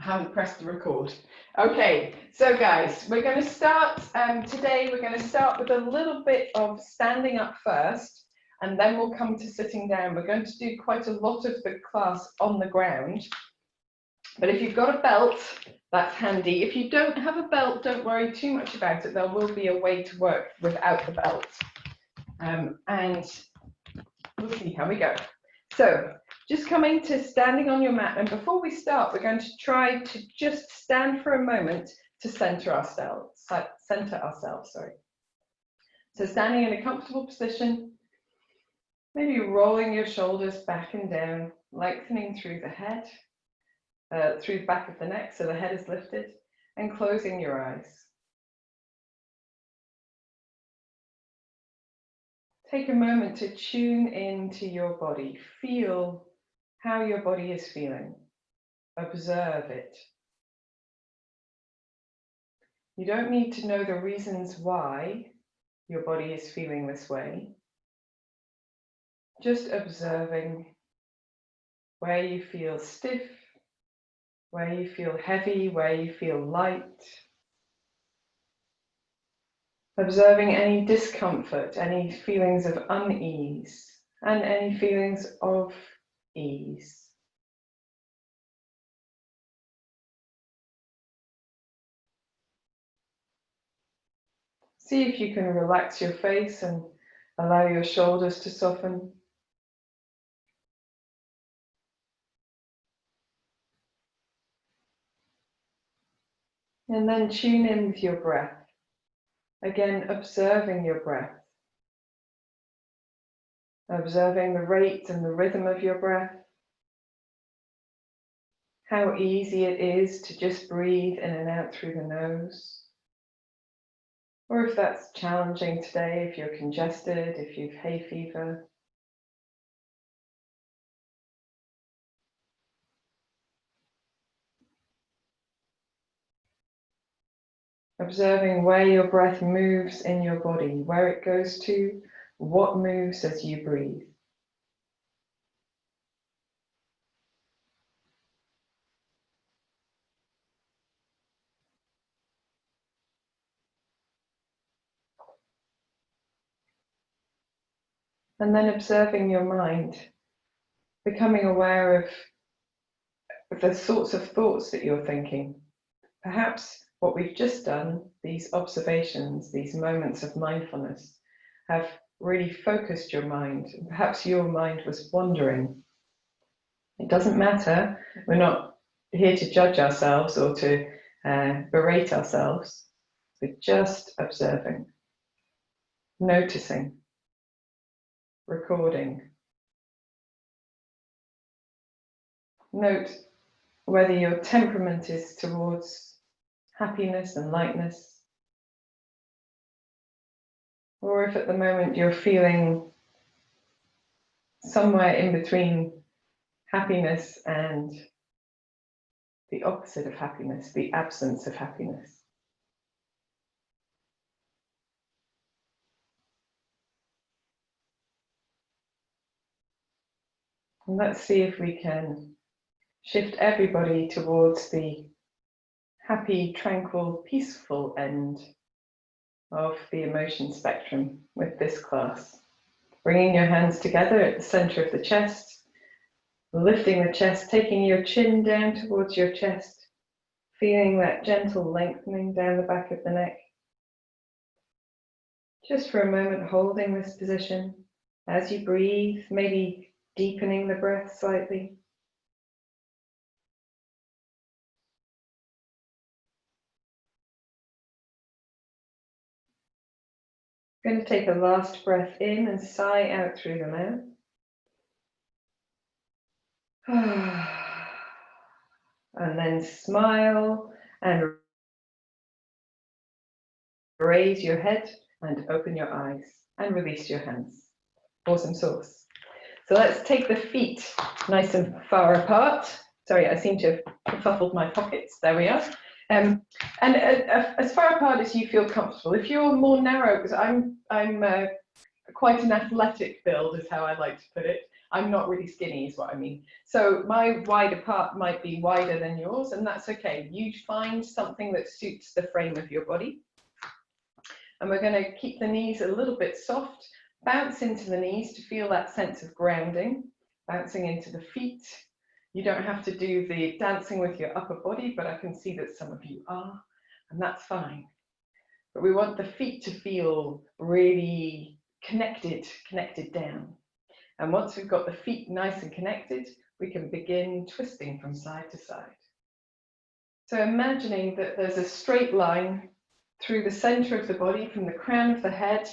I haven't pressed the record. Okay, so guys, we're going to start today. We're going to start with a little bit of standing up first, and then we'll come to sitting down. We're going to do quite a lot of the class on the ground, but if you've got a belt, that's handy. If you don't have a belt, don't worry too much about it. There will be a way to work without the belt, and we'll see how we go. So just coming to standing on your mat, and before we start, we're going to try to just stand for a moment to center ourselves. Sorry. So standing in a comfortable position, maybe rolling your shoulders back and down, lengthening through the head, through the back of the neck, so the head is lifted, and closing your eyes. Take a moment to tune into your body. Feel how your body is feeling. Observe it. You don't need to know the reasons why your body is feeling this way. Just observing where you feel stiff, where you feel heavy, where you feel light. Observing any discomfort, any feelings of unease, and any feelings of ease. See if you can relax your face and allow your shoulders to soften. And then tune in with your breath. Again, observing your breath. Observing the rate and the rhythm of your breath. How easy it is to just breathe in and out through the nose. Or if that's challenging today, if you're congested, if you've hay fever. Observing where your breath moves in your body, where it goes to, what moves as you breathe. And then observing your mind, becoming aware of the sorts of thoughts that you're thinking. Perhaps what we've just done, these observations, these moments of mindfulness, have really focused your mind. Perhaps your mind was wandering. It doesn't matter. We're not here to judge ourselves or to berate ourselves. We're just observing, noticing, recording. Note whether your temperament is towards happiness and lightness, or if at the moment you're feeling somewhere in between happiness and the opposite of happiness, the absence of happiness. And let's see if we can shift everybody towards the happy, tranquil, peaceful end of the emotion spectrum with this class. Bringing your hands together at the center of the chest, lifting the chest, taking your chin down towards your chest, feeling that gentle lengthening down the back of the neck. Just for a moment, holding this position as you breathe, maybe deepening the breath slightly. I'm going to take a last breath in and sigh out through the mouth. And then smile and raise your head and open your eyes and release your hands. Awesome sauce. So let's take the feet nice and far apart. Sorry, I seem to have kerfuffled my pockets. There we are. And as far apart as you feel comfortable. If you're more narrow, because I'm quite an athletic build, is how I like to put it. I'm not really skinny is what I mean. So my wider part might be wider than yours, and that's okay. You find something that suits the frame of your body. And we're going to keep the knees a little bit soft, bounce into the knees to feel that sense of grounding, bouncing into the feet. You don't have to do the dancing with your upper body, but I can see that some of you are, and that's fine. But we want the feet to feel really connected down. And once we've got the feet nice and connected, we can begin twisting from side to side. So imagining that there's a straight line through the center of the body, from the crown of the head,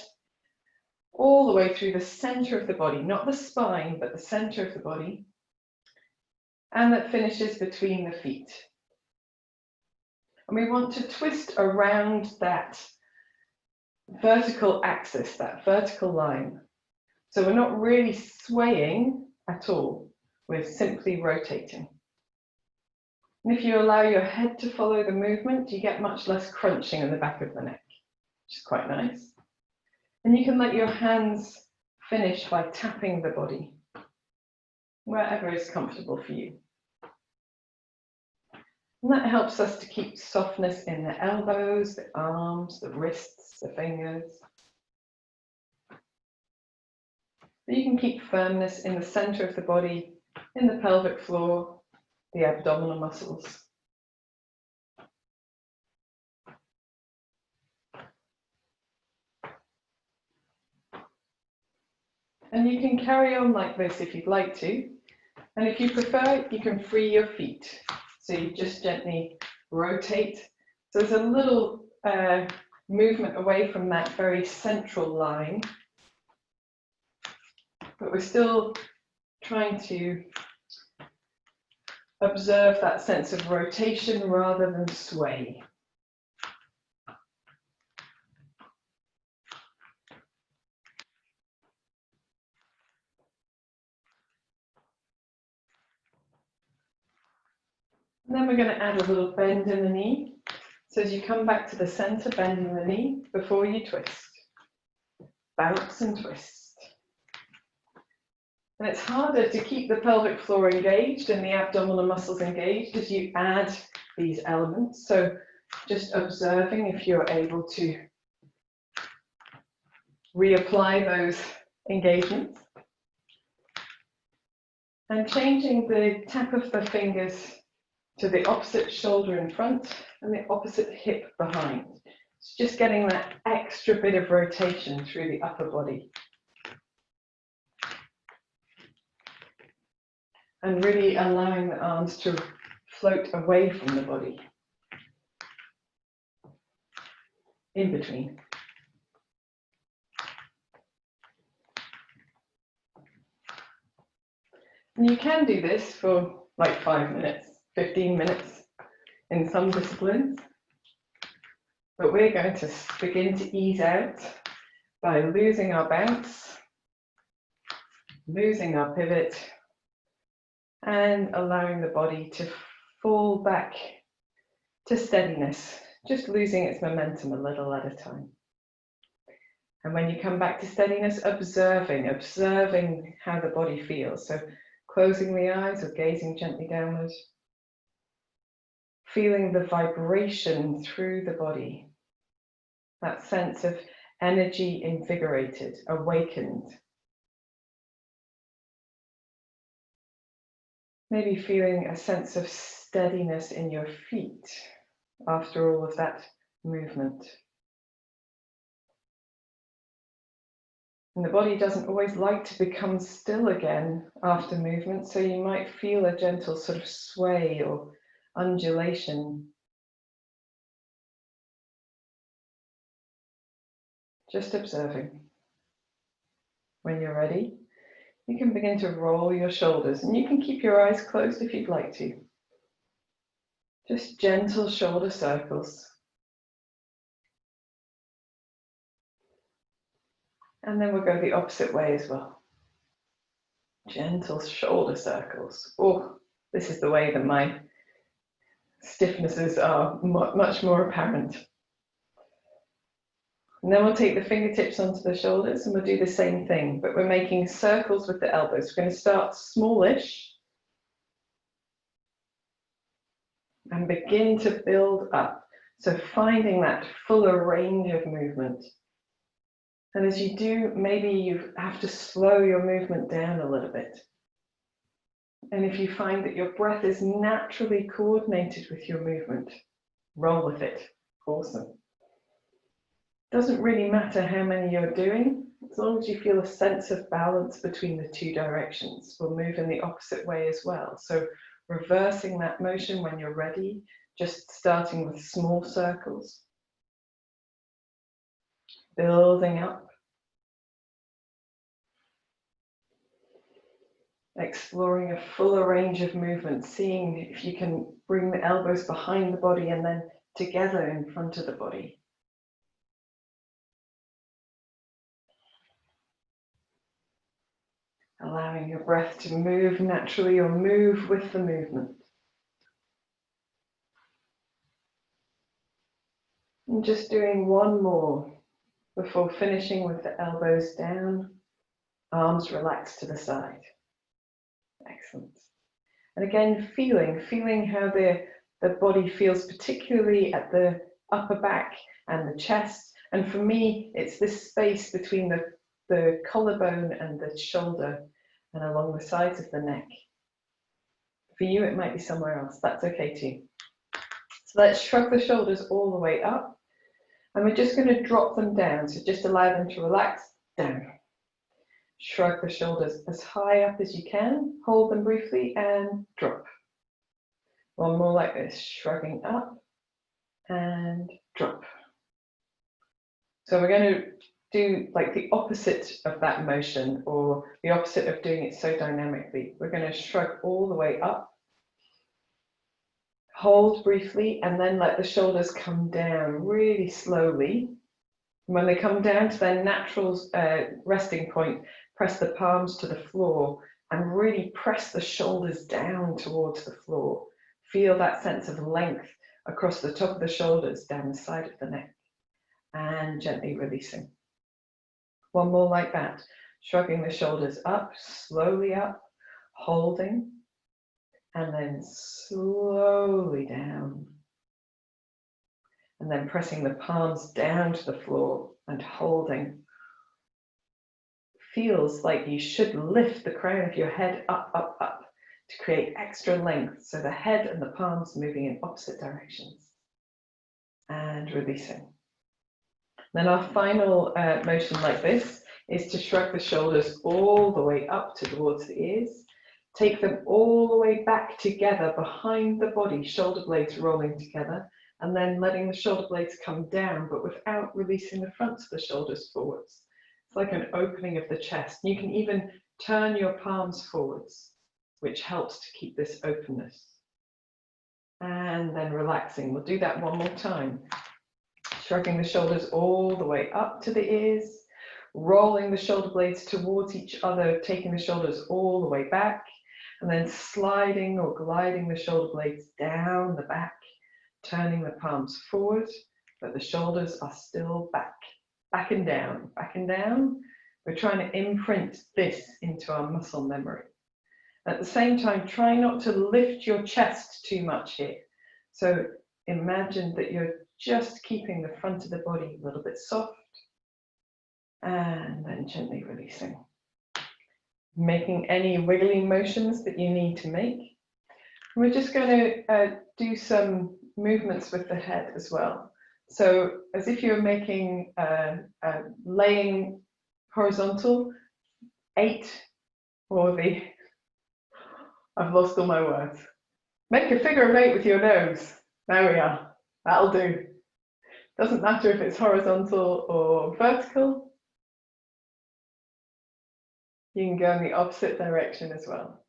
all the way through the center of the body, not the spine, but the center of the body, and that finishes between the feet. And we want to twist around that vertical axis, that vertical line. So we're not really swaying at all, we're simply rotating. And if you allow your head to follow the movement, you get much less crunching in the back of the neck, which is quite nice. And you can let your hands finish by tapping the body, wherever is comfortable for you. And that helps us to keep softness in the elbows, the arms, the wrists, the fingers. But you can keep firmness in the center of the body, in the pelvic floor, the abdominal muscles. And you can carry on like this if you'd like to. And if you prefer, you can free your feet. So you just gently rotate. So there's a little movement away from that very central line. But we're still trying to observe that sense of rotation rather than sway. And then we're going to add a little bend in the knee. So as you come back to the center, bending the knee before you twist. Bounce and twist. And it's harder to keep the pelvic floor engaged and the abdominal muscles engaged as you add these elements. So just observing if you're able to reapply those engagements. And changing the tap of the fingers to the opposite shoulder in front and the opposite hip behind. It's just getting that extra bit of rotation through the upper body. And really allowing the arms to float away from the body. In between. And you can do this for like 5 minutes, 15 minutes in some disciplines. But we're going to begin to ease out by losing our bounce, losing our pivot, and allowing the body to fall back to steadiness, just losing its momentum a little at a time. And when you come back to steadiness, observing how the body feels. So closing the eyes or gazing gently downwards. Feeling the vibration through the body. That sense of energy invigorated, awakened. Maybe feeling a sense of steadiness in your feet after all of that movement. And the body doesn't always like to become still again after movement, so you might feel a gentle sort of sway or undulation. Just observing. When you're ready, you can begin to roll your shoulders, and you can keep your eyes closed if you'd like to. Just gentle shoulder circles. And then we'll go the opposite way as well. Gentle shoulder circles. Oh, this is the way that my stiffnesses are much more apparent. And then we'll take the fingertips onto the shoulders and we'll do the same thing, but we're making circles with the elbows. We're going to start smallish and begin to build up. So finding that fuller range of movement. And as you do, maybe you have to slow your movement down a little bit. And if you find that your breath is naturally coordinated with your movement, roll with it. Awesome. Doesn't really matter how many you're doing, as long as you feel a sense of balance between the two directions. We'll move in the opposite way as well. So reversing that motion when you're ready, just starting with small circles, building up, exploring a fuller range of movement, seeing if you can bring the elbows behind the body and then together in front of the body. Allowing your breath to move naturally or move with the movement. And just doing one more before finishing with the elbows down, arms relaxed to the side. Excellent. And again, feeling how the body feels, particularly at the upper back and the chest. And for me, it's this space between the collarbone and the shoulder and along the sides of the neck. For you, it might be somewhere else. That's okay too. So let's shrug the shoulders all the way up. And we're just going to drop them down. So just allow them to relax down. Shrug the shoulders as high up as you can. Hold them briefly and drop. One more like this, shrugging up and drop. So we're going to do like the opposite of that motion, or the opposite of doing it so dynamically. We're going to shrug all the way up, hold briefly, and then let the shoulders come down really slowly. And when they come down to their natural resting point, press the palms to the floor and really press the shoulders down towards the floor. Feel that sense of length across the top of the shoulders, down the side of the neck, and gently releasing. One more like that, shrugging the shoulders up, slowly up, holding, and then slowly down. And then pressing the palms down to the floor and holding. Feels like you should lift the crown of your head up, up, up to create extra length. So the head and the palms moving in opposite directions. And releasing. Then our final motion like this is to shrug the shoulders all the way up towards the ears. Take them all the way back together behind the body, shoulder blades rolling together, and then letting the shoulder blades come down, but without releasing the fronts of the shoulders forwards. It's like an opening of the chest. You can even turn your palms forwards, which helps to keep this openness. And then relaxing. We'll do that one more time. Shrugging the shoulders all the way up to the ears, rolling the shoulder blades towards each other, taking the shoulders all the way back, and then sliding or gliding the shoulder blades down the back, turning the palms forward, but the shoulders are still back. Back and down, back and down. We're trying to imprint this into our muscle memory. At the same time, try not to lift your chest too much here. So imagine that you're just keeping the front of the body a little bit soft, and then gently releasing. Making any wiggling motions that you need to make. We're just going to do some movements with the head as well. So as if you're making laying horizontal, 8, or the, I've lost all my words. Make a figure of 8 with your nose. There we are, that'll do. Doesn't matter if it's horizontal or vertical. You can go in the opposite direction as well.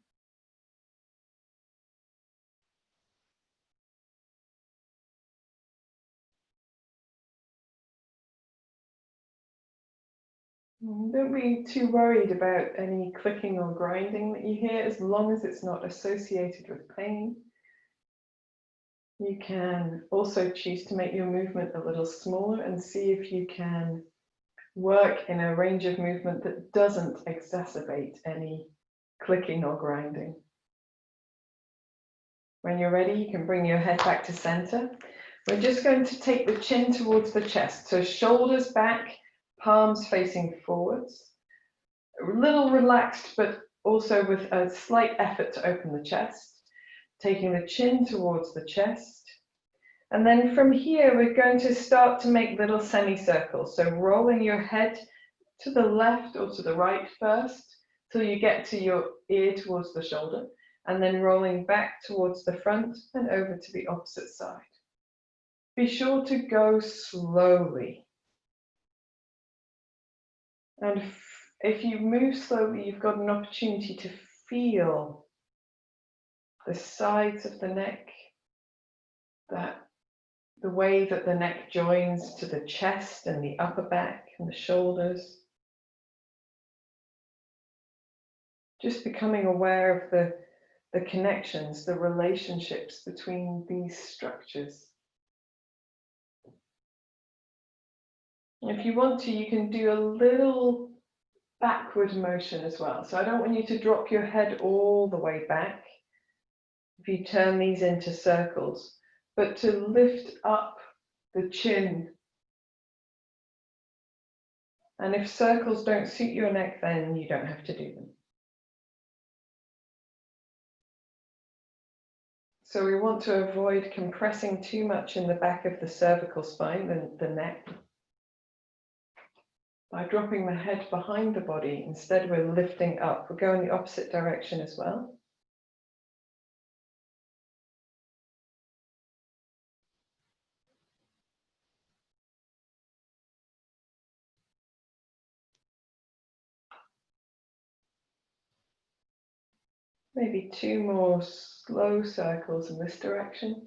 Don't be too worried about any clicking or grinding that you hear, as long as it's not associated with pain. You can also choose to make your movement a little smaller and see if you can work in a range of movement that doesn't exacerbate any clicking or grinding. When you're ready, you can bring your head back to center. We're just going to take the chin towards the chest. So shoulders back, palms facing forwards. A little relaxed, but also with a slight effort to open the chest. Taking the chin towards the chest. And then from here, we're going to start to make little semicircles. So rolling your head to the left or to the right first, till you get to your ear towards the shoulder, and then rolling back towards the front and over to the opposite side. Be sure to go slowly. And if you move slowly, you've got an opportunity to feel the sides of the neck, the way that the neck joins to the chest and the upper back and the shoulders. Just becoming aware of the connections, the relationships between these structures. And if you want to, you can do a little backward motion as well. So I don't want you to drop your head all the way back if you turn these into circles, but to lift up the chin. And if circles don't suit your neck, then you don't have to do them. So we want to avoid compressing too much in the back of the cervical spine, the neck. By dropping the head behind the body, instead we're lifting up. We'll go in the opposite direction as well. Maybe 2 more slow circles in this direction.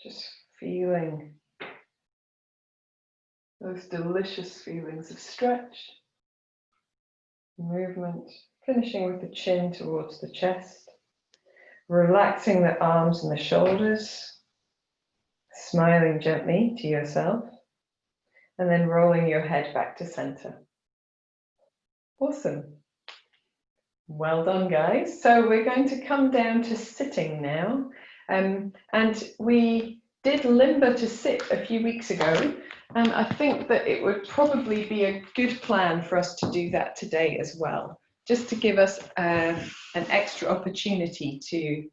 Just feeling those delicious feelings of stretch, movement, finishing with the chin towards the chest, relaxing the arms and the shoulders, smiling gently to yourself, and then rolling your head back to center. Awesome. Well done, guys. So we're going to come down to sitting now. And we did limber to sit a few weeks ago. And I think that it would probably be a good plan for us to do that today as well, just to give us an extra opportunity to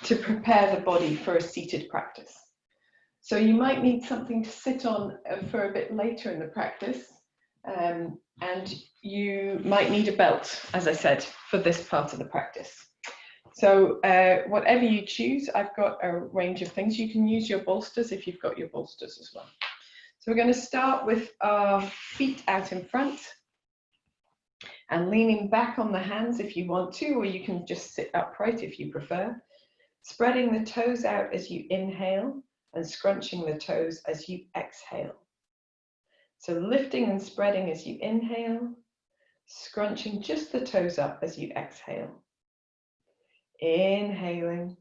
prepare the body for a seated practice. So you might need something to sit on for a bit later in the practice. And you might need a belt, as I said, for this part of the practice. So whatever you choose, I've got a range of things. You can use your bolsters if you've got your bolsters as well. So we're going to start with our feet out in front and leaning back on the hands if you want to, or you can just sit upright if you prefer. Spreading the toes out as you inhale and scrunching the toes as you exhale. So lifting and spreading as you inhale, scrunching just the toes up as you exhale. Inhaling,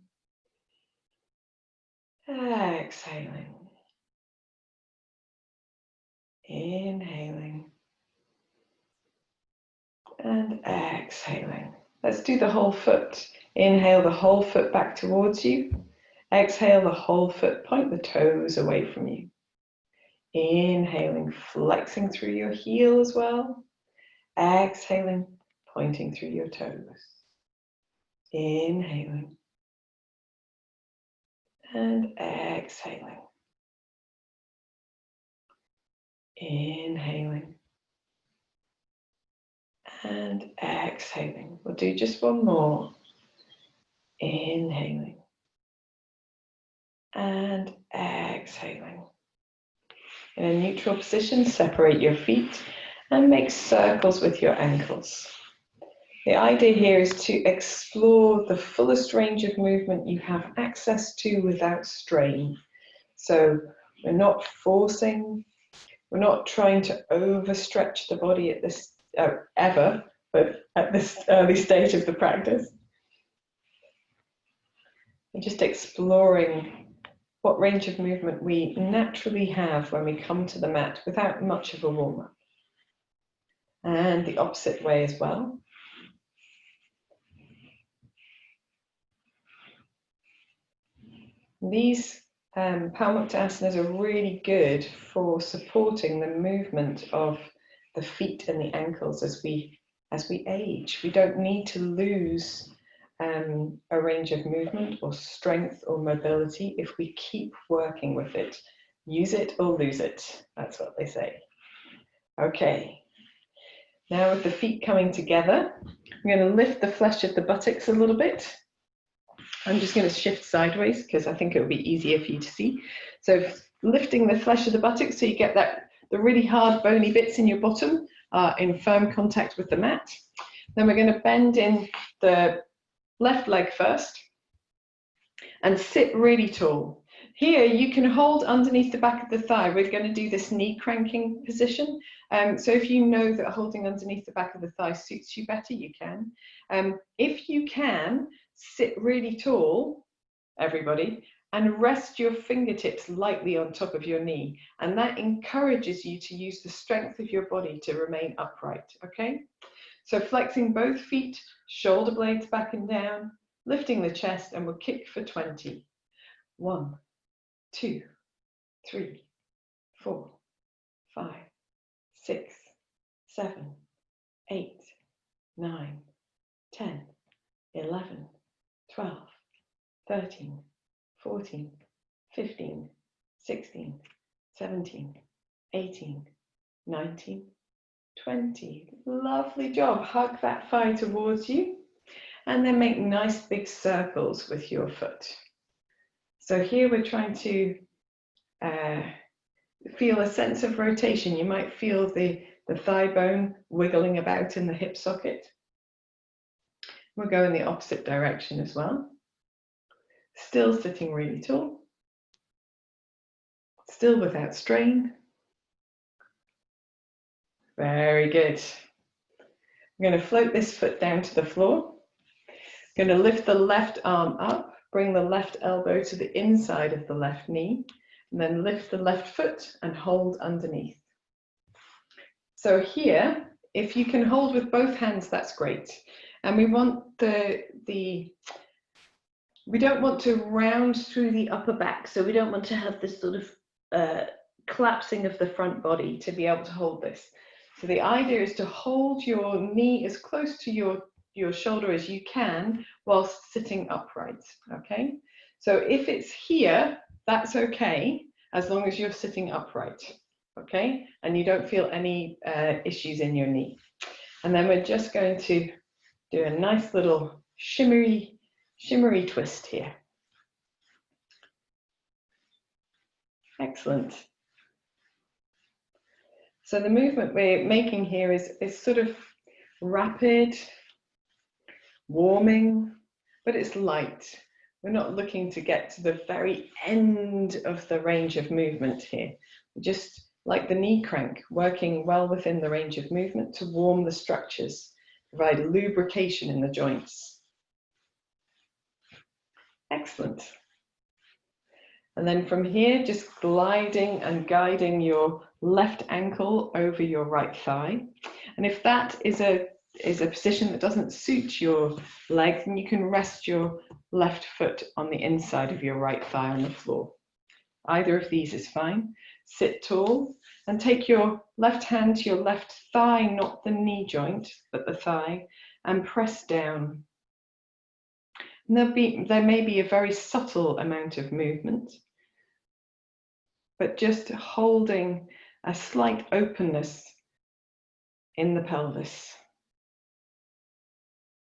exhaling, inhaling, and exhaling. Let's do the whole foot. Inhale the whole foot back towards you. Exhale the whole foot, point the toes away from you. Inhaling, flexing through your heel as well. Exhaling, pointing through your toes. Inhaling and exhaling. Inhaling and exhaling. We'll do just one more. Inhaling and exhaling. In a neutral position, separate your feet and make circles with your ankles. The idea here is to explore the fullest range of movement you have access to without strain. So we're not forcing, we're not trying to overstretch the body at this, ever, but at this early stage of the practice. And just exploring what range of movement we naturally have when we come to the mat without much of a warm-up. And the opposite way as well. These Palmukta asanas are really good for supporting the movement of the feet and the ankles as we age. We don't need to lose a range of movement or strength or mobility if we keep working with it. Use it or lose it. That's what they say. Okay. Now with the feet coming together, I'm going to lift the flesh of the buttocks a little bit. I'm just going to shift sideways because I think it will be easier for you to see. So lifting the flesh of the buttocks so you get the really hard bony bits in your bottom in firm contact with the mat. Then we're going to bend in the left leg first and sit really tall. Here you can hold underneath the back of the thigh. We're going to do this knee cranking position. So if you know that holding underneath the back of the thigh suits you better, you can. If you can, sit really tall, everybody, and rest your fingertips lightly on top of your knee. And that encourages you to use the strength of your body to remain upright, okay? So flexing both feet, shoulder blades back and down, lifting the chest, and we'll kick for 20. 1, 2, 3, 4, 5, 6, 7, 8, 9, 10, 11, 12, 13, 14, 15, 16, 17, 18, 19, 20. Lovely job. Hug that thigh towards you and then make nice big circles with your foot. So here we're trying to feel a sense of rotation. You might feel the thigh bone wiggling about in the hip socket. We'll go in the opposite direction as well. Still sitting really tall. Still without strain. Very good. I'm going to float this foot down to the floor. I'm going to lift the left arm up, bring the left elbow to the inside of the left knee, and then lift the left foot and hold underneath. So here, if you can hold with both hands, that's great. And we want we don't want to round through the upper back, so we don't want to have this sort of collapsing of the front body to be able to hold this. So the idea is to hold your knee as close to your shoulder as you can whilst sitting upright, okay? So if it's here, that's okay, as long as you're sitting upright, okay? And you don't feel any issues in your knee. And then we're just going to do a nice little shimmery twist here. Excellent. So the movement we're making here is sort of rapid, warming, but it's light. We're not looking to get to the very end of the range of movement here. Just like the knee crank, working well within the range of movement to warm the structures, provide lubrication in the joints. Excellent. And then from here, just gliding and guiding your left ankle over your right thigh. And if that is a position that doesn't suit your leg, then you can rest your left foot on the inside of your right thigh on the floor. Either of these is fine. Sit tall and take your left hand to your left thigh, not the knee joint, but the thigh, and press down. And there may be a very subtle amount of movement, but just holding a slight openness in the pelvis.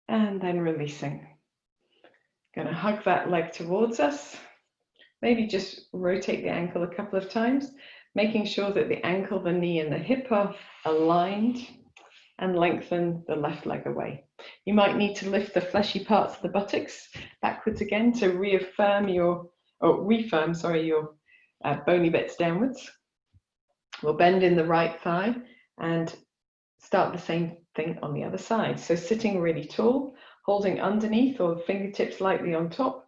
And then releasing. Going to hug that leg towards us. Maybe just rotate the ankle a couple of times, making sure that the ankle, the knee, and the hip are aligned, and lengthen the left leg away. You might need to lift the fleshy parts of the buttocks backwards again to refirm your bony bits downwards. We'll bend in the right thigh and start the same thing on the other side. So sitting really tall, holding underneath or fingertips lightly on top,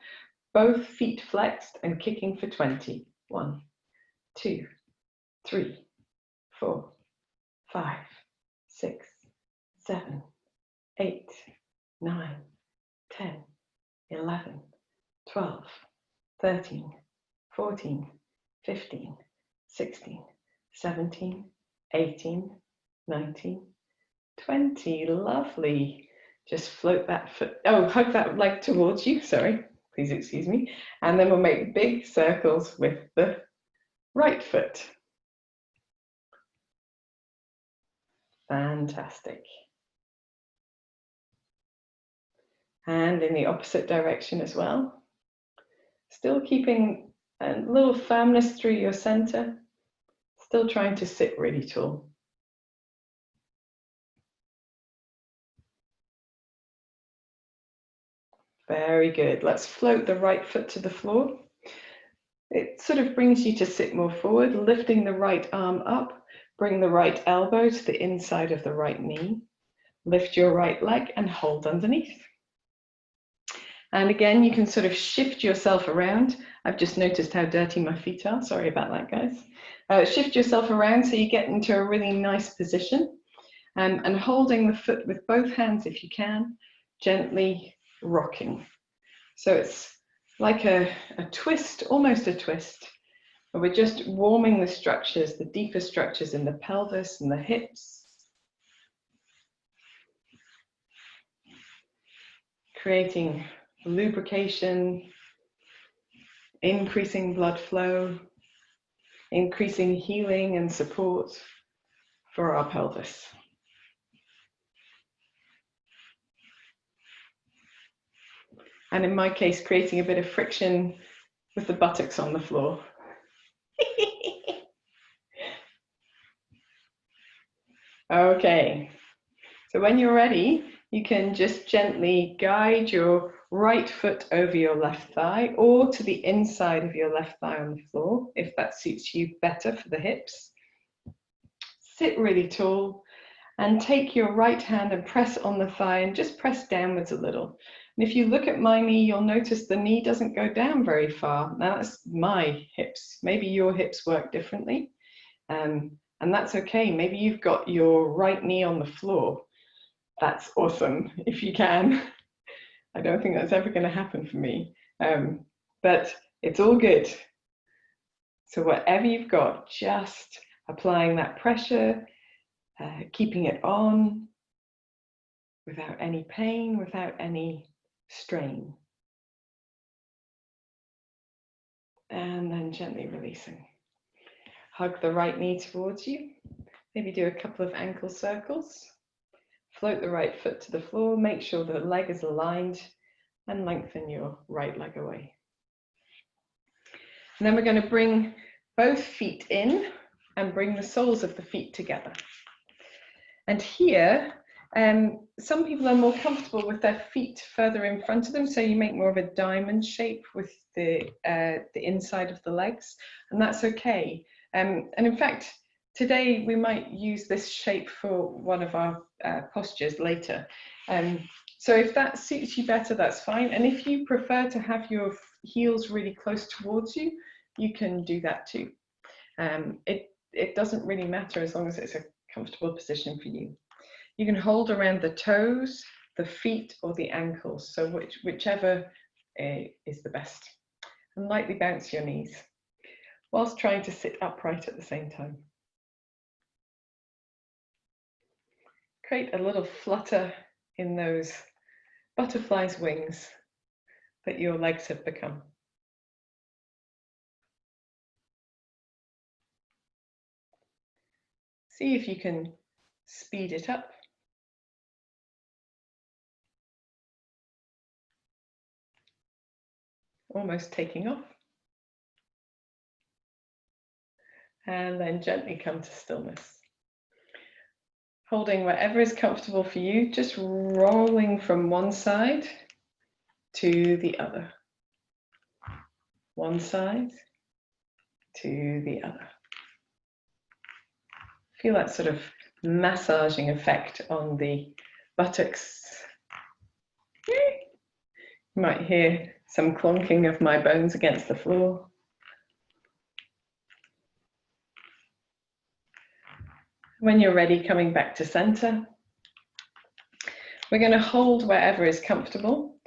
both feet flexed and kicking for 20. 1, 2, 3, 4, 5, 6, 7, 8, 9, 10, 11, 12, 13, 14, 15, 16, 17, 18, 19, 20. Lovely. Just float that foot, oh, hug that leg towards you, sorry, please excuse me. And then we'll make big circles with the right foot. Fantastic. And in the opposite direction as well. Still keeping a little firmness through your center. Still trying to sit really tall. Very good. Let's float the right foot to the floor. It sort of brings you to sit more forward, lifting the right arm up. Bring the right elbow to the inside of the right knee. Lift your right leg and hold underneath. And again, you can sort of shift yourself around. I've just noticed how dirty my feet are. Sorry about that, guys. Shift yourself around so you get into a really nice position. And holding the foot with both hands if you can, gently rocking. So it's like a twist, almost a twist. But we're just warming the structures, the deeper structures in the pelvis and the hips. Creating lubrication, increasing blood flow, increasing healing and support for our pelvis. And in my case, creating a bit of friction with the buttocks on the floor. Okay, so when you're ready, you can just gently guide your right foot over your left thigh or to the inside of your left thigh on the floor, if that suits you better for the hips. Sit really tall and take your right hand and press on the thigh and just press downwards a little. And if you look at my knee, you'll notice the knee doesn't go down very far. Now that's my hips. Maybe your hips work differently. And that's okay. Maybe you've got your right knee on the floor. That's awesome, if you can. I don't think that's ever going to happen for me, but it's all good. So whatever you've got, just applying that pressure, keeping it on without any pain, without any strain. And then gently releasing. Hug the right knee towards you. Maybe do a couple of ankle circles. Float the right foot to the floor. Make sure the leg is aligned and lengthen your right leg away. And then we're going to bring both feet in and bring the soles of the feet together. And here, some people are more comfortable with their feet further in front of them, so you make more of a diamond shape with the inside of the legs, and that's okay. And in fact, today we might use this shape for one of our postures later. So if that suits you better, that's fine. And if you prefer to have your heels really close towards you, you can do that too. It doesn't really matter as long as it's a comfortable position for you. You can hold around the toes, the feet, or the ankles, so whichever is the best. And lightly bounce your knees whilst trying to sit upright at the same time. Create a little flutter in those butterfly's wings that your legs have become. See if you can speed it up. Almost taking off. And then gently come to stillness. Holding whatever is comfortable for you, just rolling from one side to the other. One side to the other. Feel that sort of massaging effect on the buttocks. You might hear some clunking of my bones against the floor. When you're ready, coming back to center. We're going to hold wherever is comfortable.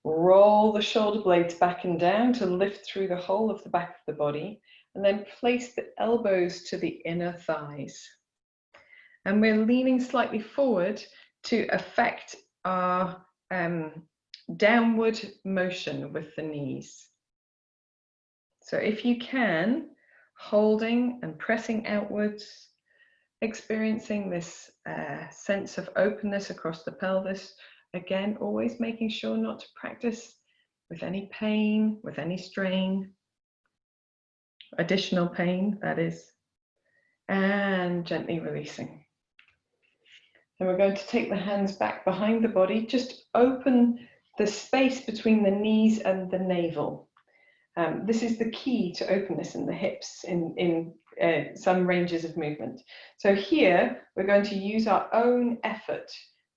Roll the shoulder blades back and down to lift through the whole of the back of the body, and then place the elbows to the inner thighs. And we're leaning slightly forward to affect our downward motion with the knees. So if you can, holding and pressing outwards, experiencing this sense of openness across the pelvis. Again, always making sure not to practice with any pain, with any strain, additional pain, that is, and gently releasing. Then we're going to take the hands back behind the body, just open the space between the knees and the navel. This is the key to openness in the hips in some ranges of movement. So here, we're going to use our own effort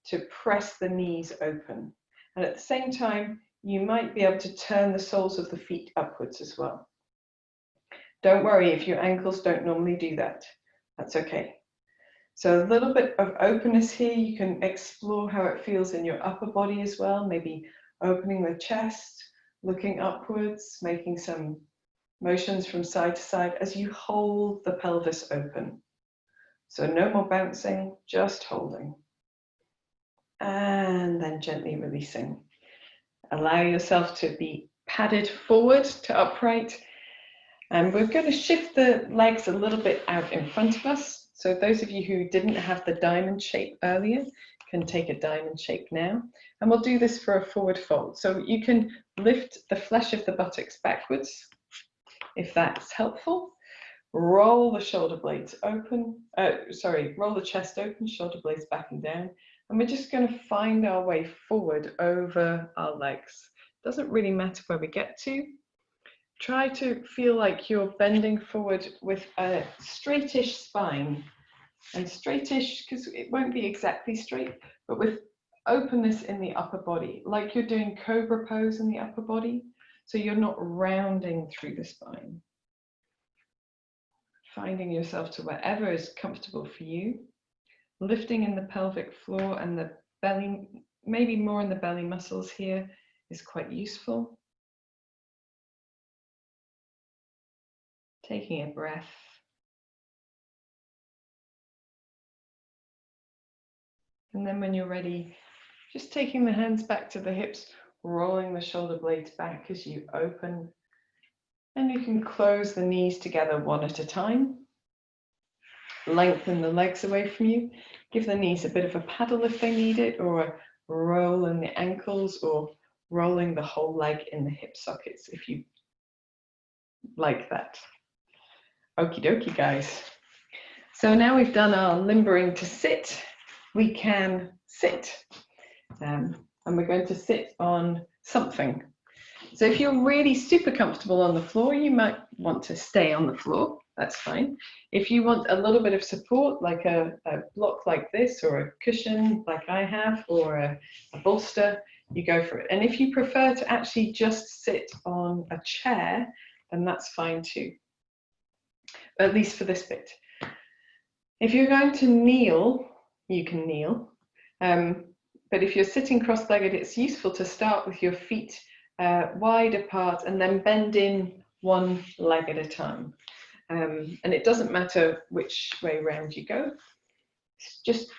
to press the knees open. And at the same time, you might be able to turn the soles of the feet upwards as well. Don't worry if your ankles don't normally do that. That's okay. So a little bit of openness here. You can explore how it feels in your upper body as well, maybe opening the chest, looking upwards, making some motions from side to side as you hold the pelvis open. So no more bouncing, just holding. And then gently releasing. Allow yourself to be padded forward to upright. And we're going to shift the legs a little bit out in front of us. So those of you who didn't have the diamond shape earlier can take a diamond shape now. And we'll do this for a forward fold. So you can lift the flesh of the buttocks backwards, if that's helpful. Roll the shoulder blades open, roll the chest open, shoulder blades back and down. And we're just going to find our way forward over our legs. Doesn't really matter where we get to. Try to feel like you're bending forward with a straightish spine. And straightish, because it won't be exactly straight, but with openness in the upper body, like you're doing cobra pose in the upper body. So you're not rounding through the spine. Finding yourself to wherever is comfortable for you. Lifting in the pelvic floor and the belly, maybe more in the belly muscles here, is quite useful. Taking a breath. And then when you're ready, just taking the hands back to the hips, rolling the shoulder blades back as you open. And you can close the knees together one at a time. Lengthen the legs away from you. Give the knees a bit of a paddle if they need it, or a roll in the ankles, or rolling the whole leg in the hip sockets if you like that. Okie dokie, guys. So now we've done our limbering to sit, we can sit. And we're going to sit on something. So if you're really super comfortable on the floor, you might want to stay on the floor. That's fine. If you want a little bit of support, like a block like this, or a cushion like I have, or a bolster, you go for it. And if you prefer to actually just sit on a chair, then that's fine too, at least for this bit. If you're going to kneel, you can kneel. But if you're sitting cross-legged, it's useful to start with your feet wide apart and then bend in one leg at a time. And it doesn't matter which way round you go, it's just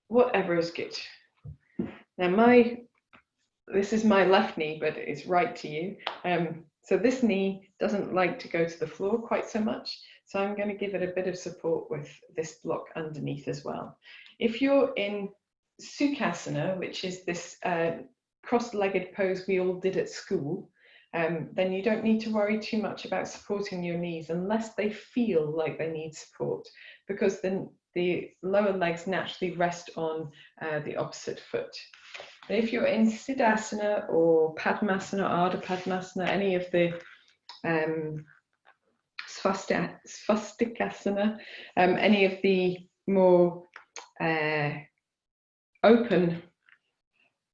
whatever is good. Now this is my left knee, but it's right to you. So this knee doesn't like to go to the floor quite so much. So I'm going to give it a bit of support with this block underneath as well. If you're in Sukhasana, which is this cross-legged pose we all did at school, then you don't need to worry too much about supporting your knees unless they feel like they need support, because then the lower legs naturally rest on the opposite foot. But if you're in Siddhasana or Padmasana, Ardha Padmasana, any of the Svastikasana, any of the more open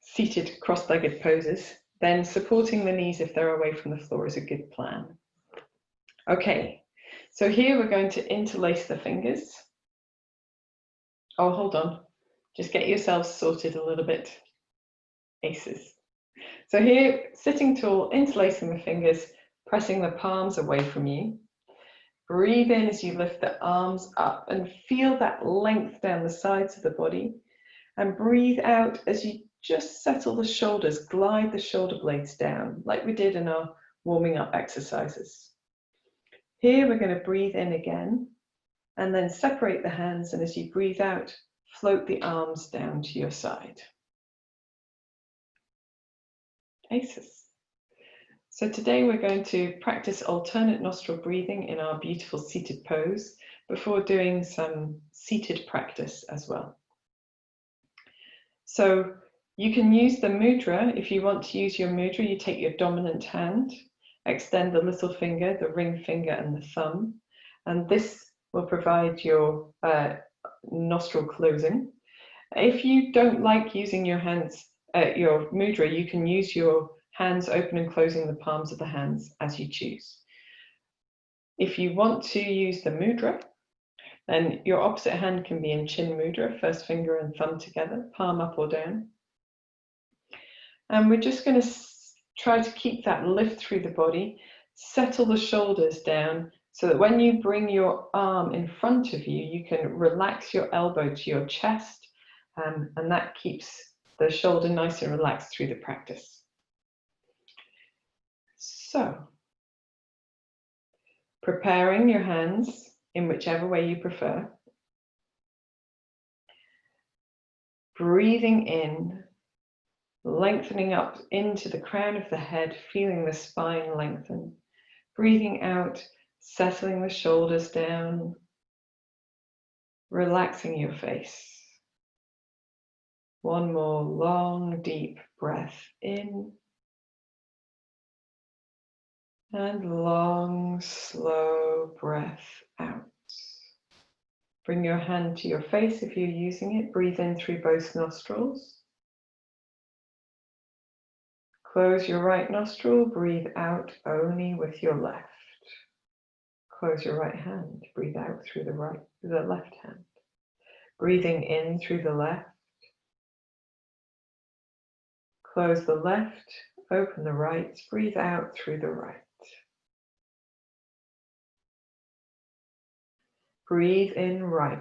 seated cross-legged poses, Then supporting the knees if they're away from the floor is a good plan. Okay, so here we're going to interlace the fingers. Oh, hold on. Just get yourselves sorted a little bit. Aces. So here, sitting tall, interlacing the fingers, pressing the palms away from you. Breathe in as you lift the arms up and feel that length down the sides of the body. And breathe out as you just settle the shoulders, glide the shoulder blades down, like we did in our warming up exercises. Here we're going to breathe in again, and then separate the hands, and as you breathe out, float the arms down to your side. Aces. So today we're going to practice alternate nostril breathing in our beautiful seated pose before doing some seated practice as well. So you can use the mudra. If you want to use your mudra, you take your dominant hand, extend the little finger, the ring finger and the thumb, and this will provide your nostril closing. If you don't like using your hands, your mudra, you can use your hands open and closing the palms of the hands as you choose. If you want to use the mudra, then your opposite hand can be in chin mudra, first finger and thumb together, palm up or down. And we're just going to try to keep that lift through the body, settle the shoulders down so that when you bring your arm in front of you, you can relax your elbow to your chest, and that keeps the shoulder nice and relaxed through the practice. So, preparing your hands in whichever way you prefer. Breathing in, lengthening up into the crown of the head, feeling the spine lengthen. Breathing out, settling the shoulders down, relaxing your face. One more long, deep breath in. And long, slow breath out. Bring your hand to your face if you're using it. Breathe in through both nostrils. Close your right nostril. Breathe out only with your left. Close your right hand. Breathe out through the left hand. Breathing in through the left. Close the left. Open the right. Breathe out through the right. Breathe in right.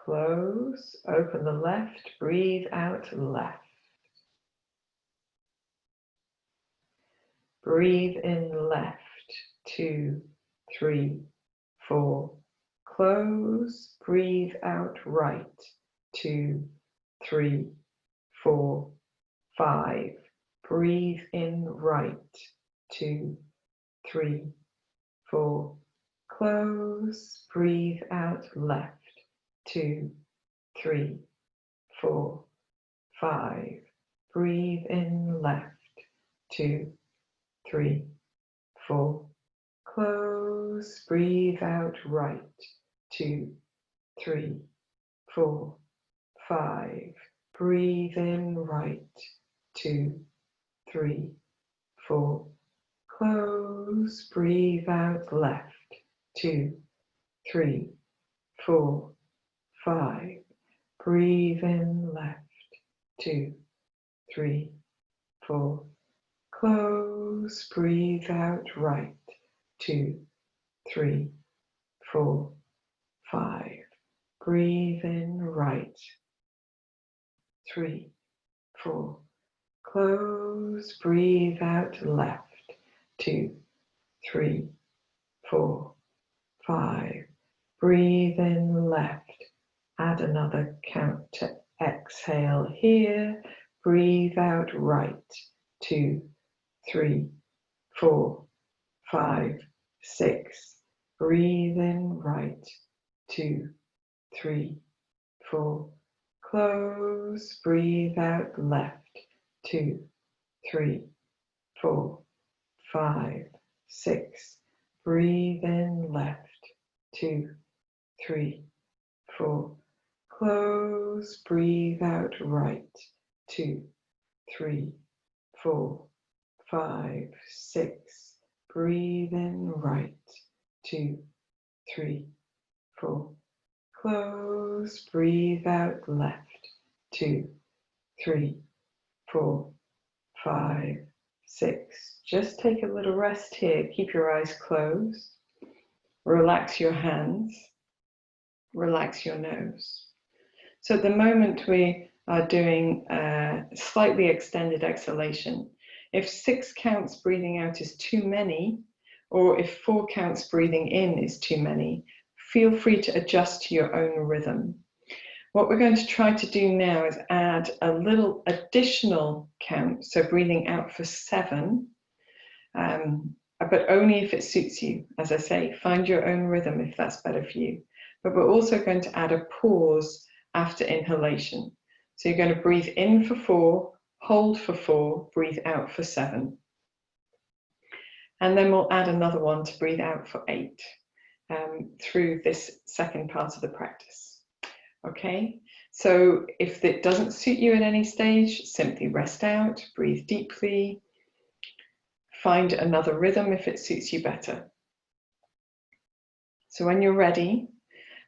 Close, open the left, breathe out left. Breathe in left, 2, 3, 4. Close, breathe out right, 2, 3, 4, 5. Breathe in right, 2, 3, 4. Close, breathe out left. 2, 3, 4, 5. Breathe in left. 2, 3, 4. Close. Breathe out right. 2, 3, 4, 5. Breathe in right. 2, 3, 4. Close. Breathe out left. 2, 3, 4, 5. Breathe in left. 2, 3, 4. Close. Breathe out right. 2, 3, 4, 5. Breathe in right. 3, 4. Close. Breathe out left. 2, 3, 4, 5. Breathe in left. Add another count to exhale here. Breathe out right. 2, 3, 4, 5, 6. Breathe in right. 2, 3, 4. Close. Breathe out left. 2, 3, 4, 5, 6. Breathe in left. 2, 3, 4. Close. Breathe out right. 2, 3, 4, 5, 6. Breathe in right. 2, 3, 4. Close. Breathe out left. 2, 3, 4, 5, 6. Just take a little rest here. Keep your eyes closed. Relax your hands. Relax your nose. So at the moment we are doing a slightly extended exhalation. If 6 counts breathing out is too many, or if 4 counts breathing in is too many, feel free to adjust to your own rhythm. What we're going to try to do now is add a little additional count, so breathing out for 7, but only if it suits you. As I say, find your own rhythm if that's better for you. But we're also going to add a pause after inhalation. So you're going to breathe in for 4, hold for 4, breathe out for 7. And then we'll add another one to breathe out for 8 through this second part of the practice. Okay, so if it doesn't suit you at any stage, simply rest out, breathe deeply, find another rhythm if it suits you better. So when you're ready,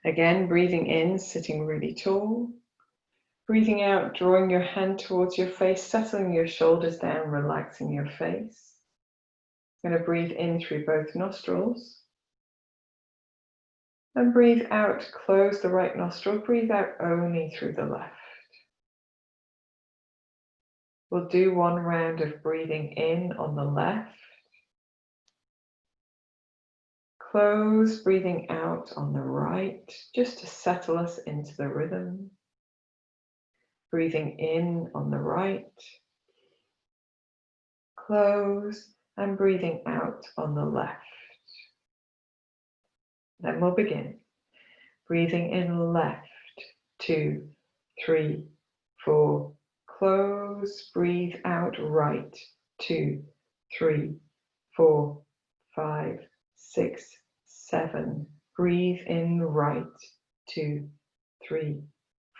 again, breathing in, sitting really tall. Breathing out, drawing your hand towards your face, settling your shoulders down, relaxing your face. I'm going to breathe in through both nostrils. And breathe out, close the right nostril, breathe out only through the left. We'll do one round of breathing in on the left. Close, breathing out on the right, just to settle us into the rhythm. Breathing in on the right. Close, and breathing out on the left. Then we'll begin. Breathing in left, 2, 3, 4. Close, breathe out right, 2, 3, 4, 5, 6, 7. Breathe in right, 2, 3,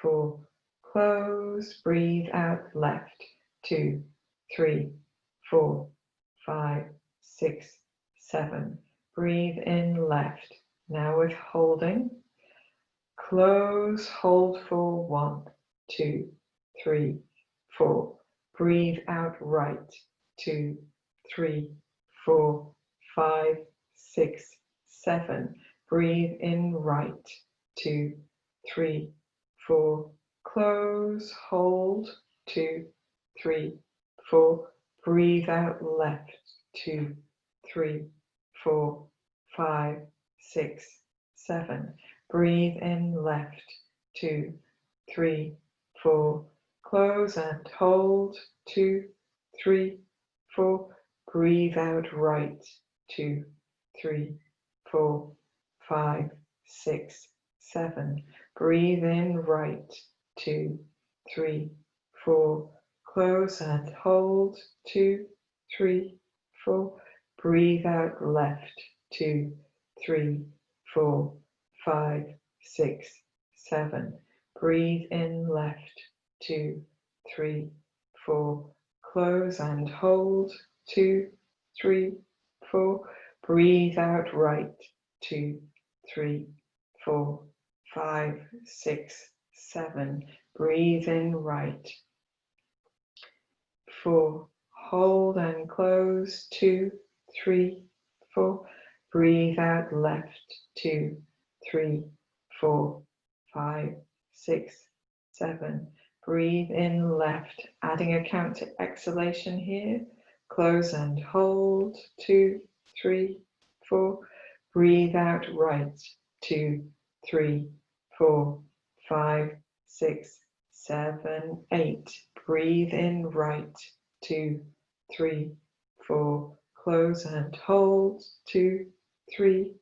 4. Close, breathe out left, 2, 3, 4, 5, 6, 7. Breathe in left. Now with holding. Close, hold for 1, 2, 3, 4. Breathe out right, 2, 3, 4, 5, 6, 7. Breathe in right, 2, 3, 4. Close, hold, 2, 3, 4. Breathe out left, 2, 3, 4, 5, 6, 7. Breathe in left, 2, 3, 4. Close and hold, 2, 3, 4. Breathe out right, 2, 3, 4, 5, 6, 7. Breathe in right, 2, 3, 4. Close and hold, 2, 3, 4. Breathe out left, 2, 3, 4, 5, 6, 7. Breathe in left, 2, 3, 4. Close and hold, 2, 3, 4. Breathe out right, 2, 3, 4, 5, 6, 7. Breathe in right, 4. Hold and close, 2, 3, 4. Breathe out left, 2, 3, 4, 5, 6, 7. Breathe in left, adding a count to exhalation here. Close and hold, 2, 3, 4. Breathe out right, 2, 3, 4, 5, 6, 7, 8. Breathe in right, 2, 3, 4. Close and hold, 2, 3,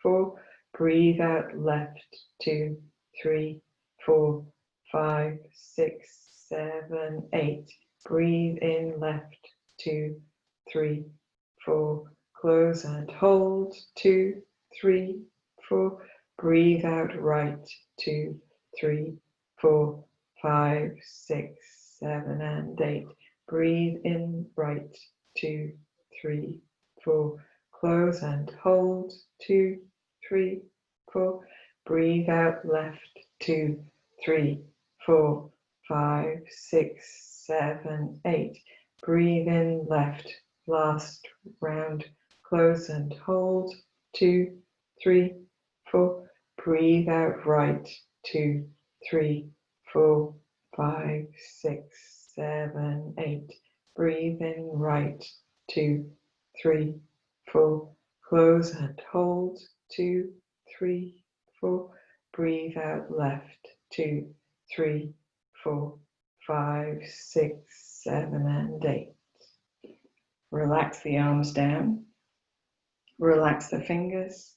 4. Breathe out left, 2, 3, 4, 5, 6, 7, 8. Breathe in left, 2, 3, 4. Close and hold, 2, 3, 4. Breathe out right, 2, 3, 4, 5, 6, 7, and 8. Breathe in, right, 2, 3, 4. Close and hold, 2, 3, 4. Breathe out, left, 2, 3, 4, 5, 6, 7, 8. Breathe in, left, last round. Close and hold, 2, 3, 4. Breathe out, right, 2, 3, 4, 5, 6, 7, 8. Breathe in, right, 2, 3, 4. Close and hold, 2, 3, 4. Breathe out, left, 2, 3, 4, 5, 6, 7, and 8. Relax the arms down. Relax the fingers.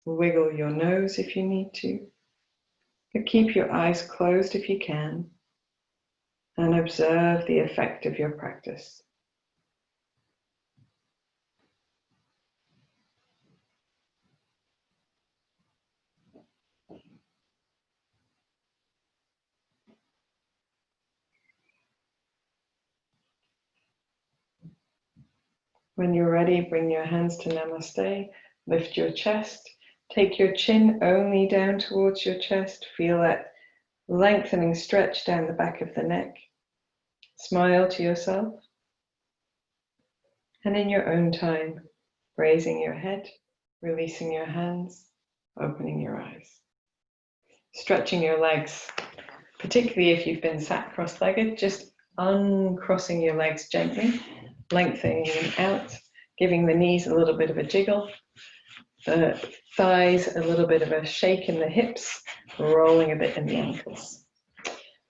Wiggle your nose if you need to. But keep your eyes closed if you can. And observe the effect of your practice. When you're ready, bring your hands to Namaste. Lift your chest. Take your chin only down towards your chest. Feel that lengthening stretch down the back of the neck. Smile to yourself. And in your own time, raising your head, releasing your hands, opening your eyes. Stretching your legs, particularly if you've been sat cross-legged, just uncrossing your legs gently, lengthening them out, giving the knees a little bit of a jiggle, the thighs a little bit of a shake in the hips, rolling a bit in the ankles.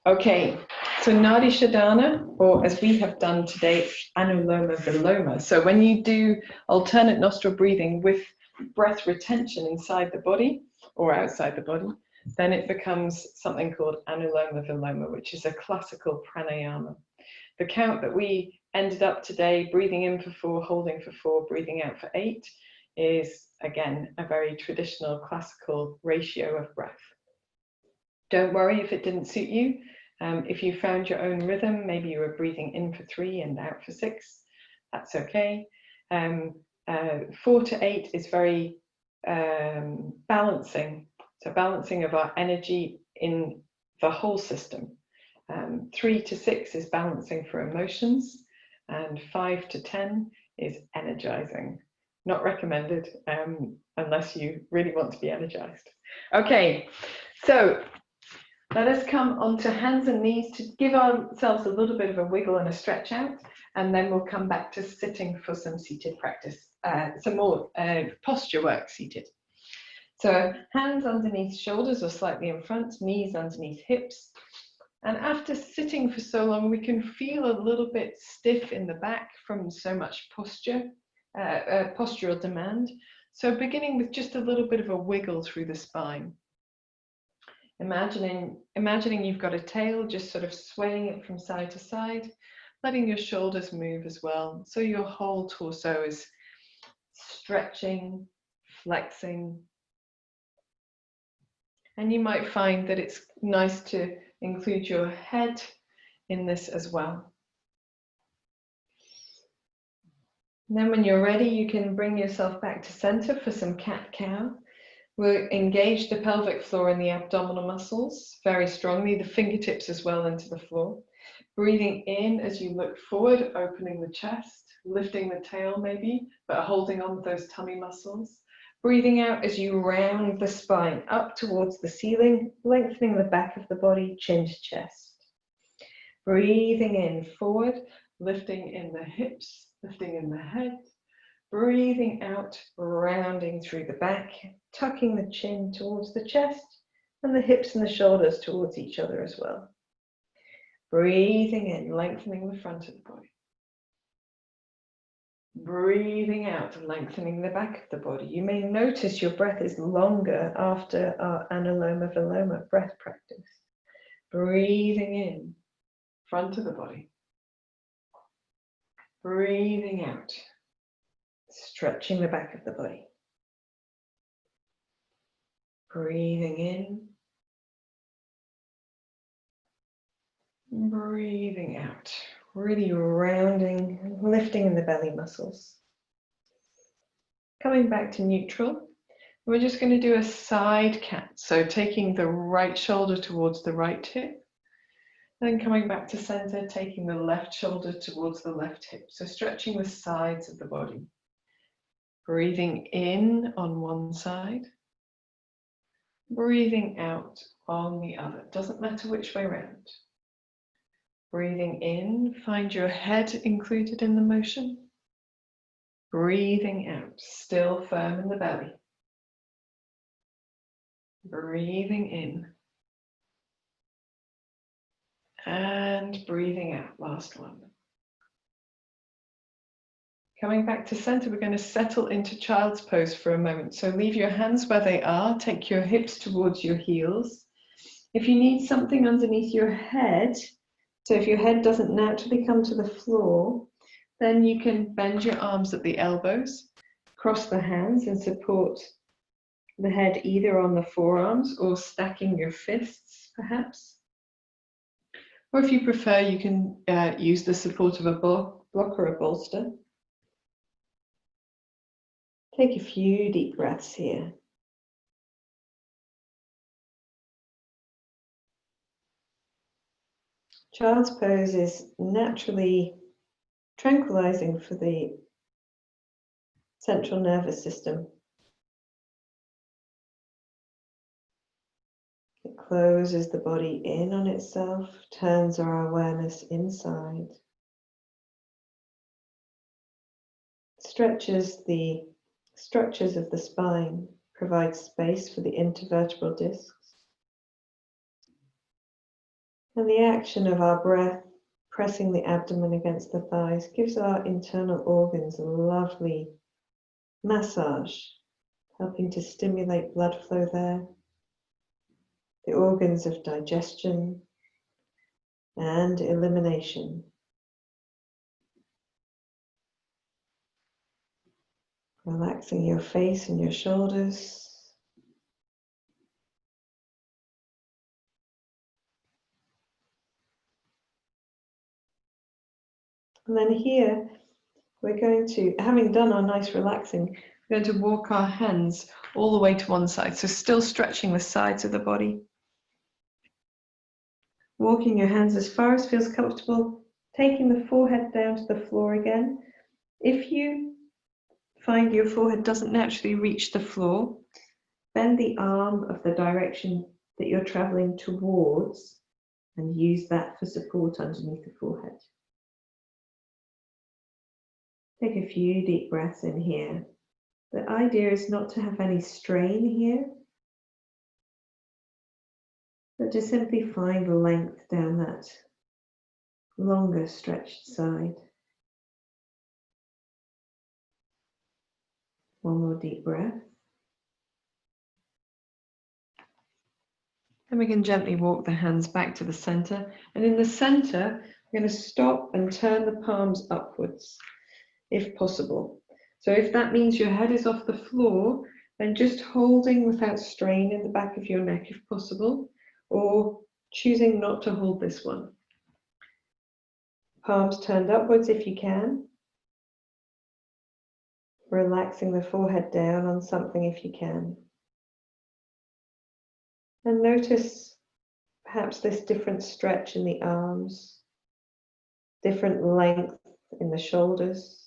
Okay, so Nadi Shodhana, or as we have done today, Anuloma Viloma. So when you do alternate nostril breathing with breath retention inside the body or outside the body, then it becomes something called Anuloma Viloma, which is a classical pranayama. The count that we ended up today, breathing in for 4, holding for 4, breathing out for 8, is again a very traditional classical ratio of breath. Don't worry if it didn't suit you. If you found your own rhythm, maybe you were breathing in for 3 and out for 6, that's okay. 4 to 8 is very balancing. So balancing of our energy in the whole system. 3 to 6 is balancing for emotions, and 5 to 10 is energizing. Not recommended unless you really want to be energized. Okay, so let us come onto hands and knees to give ourselves a little bit of a wiggle and a stretch out, and then we'll come back to sitting for some seated practice, some more posture work seated. So hands underneath shoulders or slightly in front, knees underneath hips. And after sitting for so long, we can feel a little bit stiff in the back from so much posture, postural demand. So beginning with just a little bit of a wiggle through the spine. Imagining you've got a tail, just sort of swaying it from side to side, letting your shoulders move as well. So your whole torso is stretching, flexing. And you might find that it's nice to include your head in this as well. And then when you're ready, you can bring yourself back to center for some cat-cow. We'll engage the pelvic floor and the abdominal muscles very strongly, the fingertips as well into the floor. Breathing in as you look forward, opening the chest, lifting the tail maybe, but holding on to those tummy muscles. Breathing out as you round the spine up towards the ceiling, lengthening the back of the body, chin to chest. Breathing in forward, lifting in the hips, lifting in the head. Breathing out, rounding through the back, tucking the chin towards the chest and the hips and the shoulders towards each other as well. Breathing in, lengthening the front of the body. Breathing out, lengthening the back of the body. You may notice your breath is longer after our Anuloma Viloma breath practice. Breathing in, front of the body. Breathing out, stretching the back of the body. Breathing in. Breathing out, really rounding and lifting in the belly muscles. Coming back to neutral, we're just going to do a side cat. So taking the right shoulder towards the right hip, then coming back to center, taking the left shoulder towards the left hip. So stretching the sides of the body. Breathing in on one side, breathing out on the other. Doesn't matter which way around. Breathing in, find your head included in the motion. Breathing out, still firm in the belly. Breathing in. And breathing out, last one. Coming back to center, we're going to settle into child's pose for a moment. So leave your hands where they are, take your hips towards your heels. If you need something underneath your head, so if your head doesn't naturally come to the floor, then you can bend your arms at the elbows, cross the hands and support the head either on the forearms or stacking your fists, perhaps. Or if you prefer, you can use the support of a block or a bolster. Take a few deep breaths here. Child's pose is naturally tranquilizing for the central nervous system. It closes the body in on itself, turns our awareness inside, stretches the structures of the spine, provides space for the intervertebral discs. And the action of our breath pressing the abdomen against the thighs gives our internal organs a lovely massage, helping to stimulate blood flow there. The organs of digestion and elimination. Relaxing your face and your shoulders. And then here, we're going to, having done our nice relaxing, we're going to walk our hands all the way to one side. So still stretching the sides of the body. Walking your hands as far as feels comfortable, taking the forehead down to the floor again. If you find your forehead doesn't naturally reach the floor, bend the arm of the direction that you're traveling towards and use that for support underneath the forehead. Take a few deep breaths in here. The idea is not to have any strain here, but to simply find length down that longer stretched side. One more deep breath. Then we can gently walk the hands back to the center. And in the center, we're going to stop and turn the palms upwards, if possible. So if that means your head is off the floor, then just holding without strain in the back of your neck, if possible, or choosing not to hold this one. Palms turned upwards if you can. Relaxing the forehead down on something if you can. And notice perhaps this different stretch in the arms, different length in the shoulders.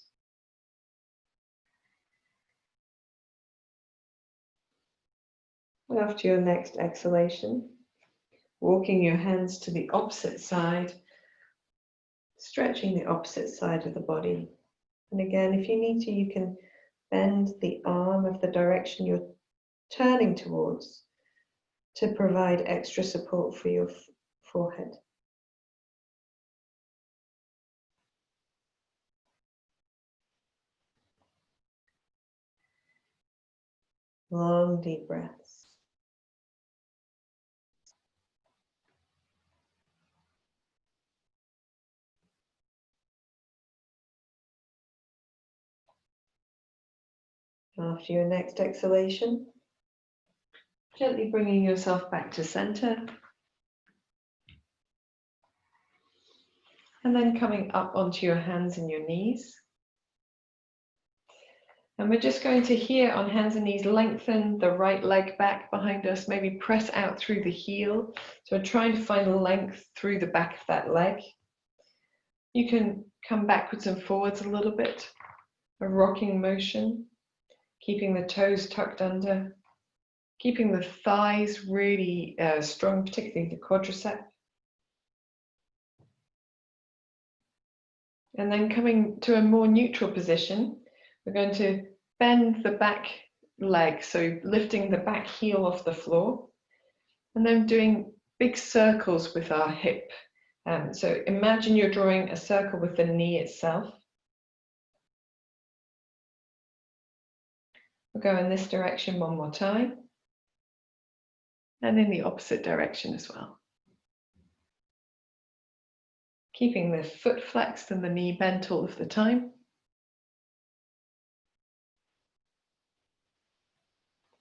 After your next exhalation, walking your hands to the opposite side, stretching the opposite side of the body. And again, if you need to, you can bend the arm of the direction you're turning towards to provide extra support for your forehead. Long, deep breaths. After your next exhalation, gently bringing yourself back to center. And then coming up onto your hands and your knees. And we're just going to, here on hands and knees, lengthen the right leg back behind us, maybe press out through the heel. So we're trying to find length through the back of that leg. You can come backwards and forwards a little bit, a rocking motion, keeping the toes tucked under, keeping the thighs really strong, particularly the quadricep. And then coming to a more neutral position, we're going to bend the back leg, so lifting the back heel off the floor, and then doing big circles with our hip. So imagine you're drawing a circle with the knee itself. We'll go in this direction one more time, and in the opposite direction as well. Keeping the foot flexed and the knee bent all of the time.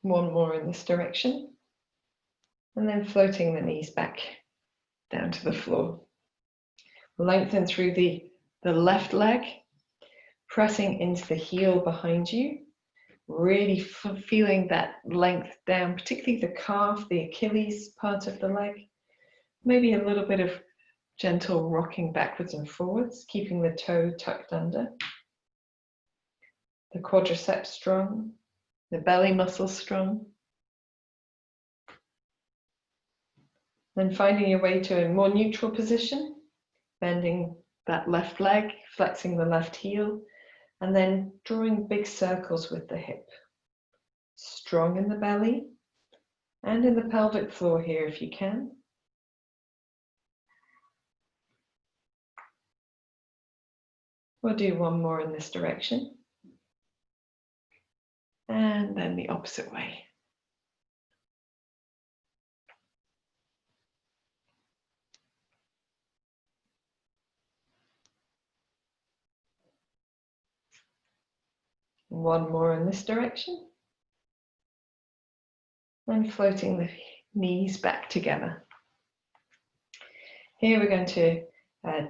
One more in this direction, and then floating the knees back down to the floor. Lengthen through the left leg, pressing into the heel behind you, really feeling that length down, particularly the calf, the Achilles part of the leg. Maybe a little bit of gentle rocking backwards and forwards, keeping the toe tucked under. The quadriceps strong. The belly muscles strong. Then finding your way to a more neutral position, bending that left leg, flexing the left heel, and then drawing big circles with the hip. Strong in the belly and in the pelvic floor here if you can. We'll do one more in this direction. And then the opposite way. One more in this direction. And floating the knees back together. Here we're going to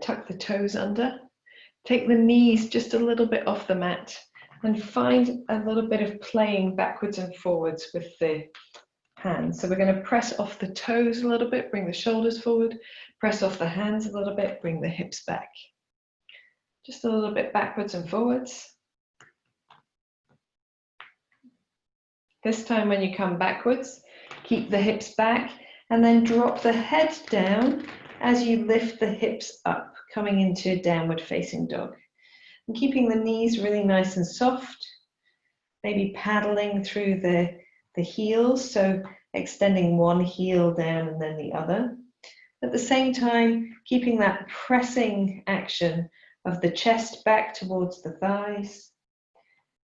tuck the toes under. Take the knees just a little bit off the mat and find a little bit of playing backwards and forwards with the hands. So we're going to press off the toes a little bit, bring the shoulders forward, press off the hands a little bit, bring the hips back. Just a little bit backwards and forwards. This time when you come backwards, keep the hips back and then drop the head down as you lift the hips up, coming into downward facing dog. And keeping the knees really nice and soft, maybe paddling through the heels, so extending one heel down and then the other. At the same time, keeping that pressing action of the chest back towards the thighs.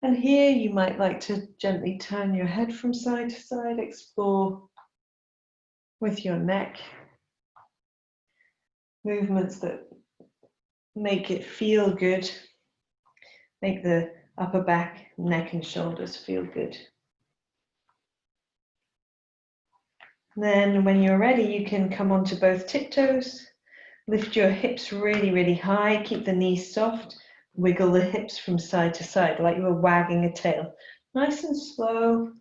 And here you might like to gently turn your head from side to side, explore with your neck movements that make it feel good, make the upper back, neck and shoulders feel good. Then when you're ready, you can come onto both tiptoes, lift your hips really, really high, keep the knees soft, wiggle the hips from side to side like you were wagging a tail. Nice and slow,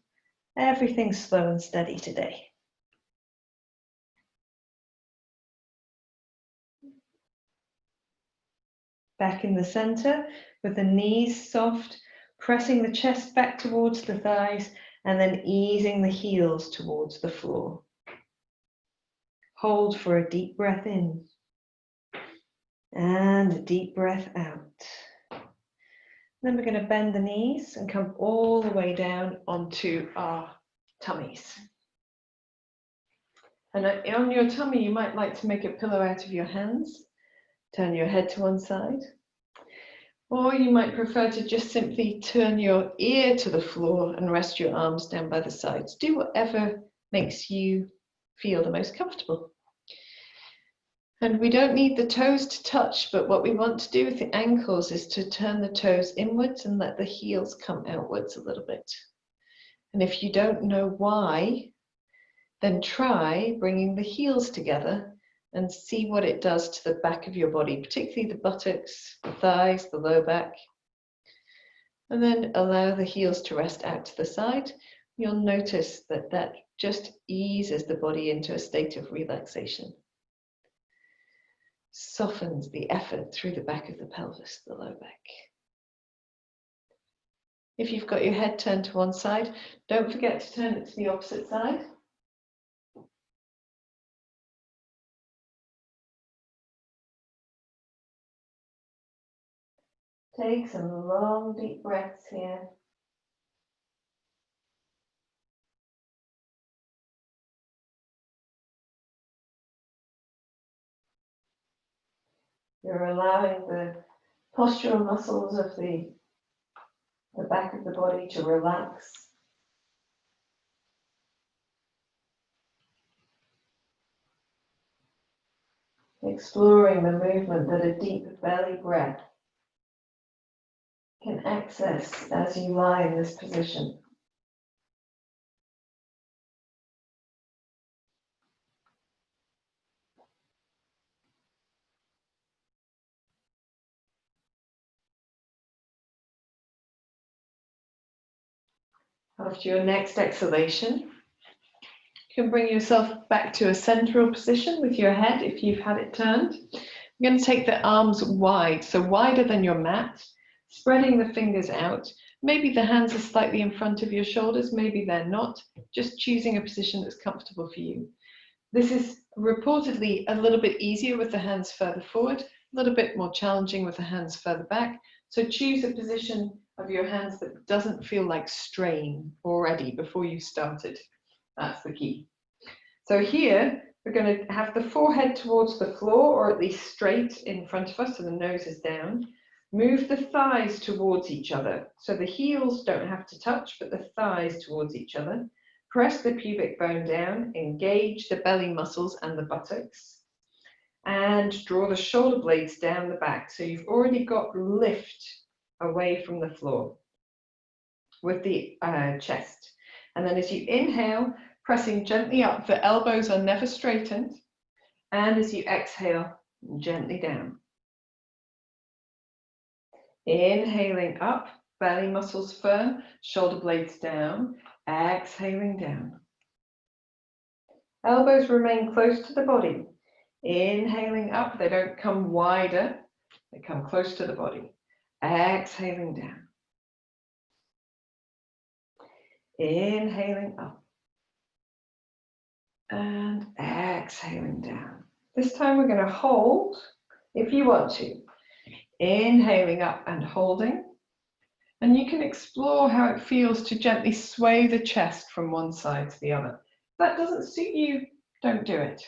everything's slow and steady today. Back in the center with the knees soft, pressing the chest back towards the thighs and then easing the heels towards the floor. Hold for a deep breath in and a deep breath out. Then we're going to bend the knees and come all the way down onto our tummies. And on your tummy, you might like to make a pillow out of your hands. Turn your head to one side. Or you might prefer to just simply turn your ear to the floor and rest your arms down by the sides. Do whatever makes you feel the most comfortable. And we don't need the toes to touch, but what we want to do with the ankles is to turn the toes inwards and let the heels come outwards a little bit. And if you don't know why, then try bringing the heels together and see what it does to the back of your body, particularly the buttocks, the thighs, the low back. And then allow the heels to rest out to the side. You'll notice that that just eases the body into a state of relaxation. Softens the effort through the back of the pelvis, the low back. If you've got your head turned to one side, don't forget to turn it to the opposite side. Take some long, deep breaths here. You're allowing the postural muscles of the back of the body to relax. Exploring the movement that a deep belly breath can access as you lie in this position. After your next exhalation, you can bring yourself back to a central position with your head if you've had it turned. You're going to take the arms wide, so wider than your mat, spreading the fingers out. Maybe the hands are slightly in front of your shoulders, maybe they're not. Just choosing a position that's comfortable for you. This is reportedly a little bit easier with the hands further forward, a little bit more challenging with the hands further back. So choose a position of your hands that doesn't feel like strain already before you started. That's the key. So here, we're going to have the forehead towards the floor, or at least straight in front of us, so the nose is down. Move the thighs towards each other. So the heels don't have to touch, but the thighs towards each other. Press the pubic bone down, engage the belly muscles and the buttocks, and draw the shoulder blades down the back. So you've already got lift away from the floor with the chest. And then as you inhale, pressing gently up, the elbows are never straightened. And as you exhale, gently down. Inhaling up, belly muscles firm, shoulder blades down, exhaling down. Elbows remain close to the body. Inhaling up, they don't come wider, they come close to the body. Exhaling down. Inhaling up. And exhaling down. This time we're going to hold, if you want to. Inhaling up and holding. And you can explore how it feels to gently sway the chest from one side to the other. If that doesn't suit you, don't do it.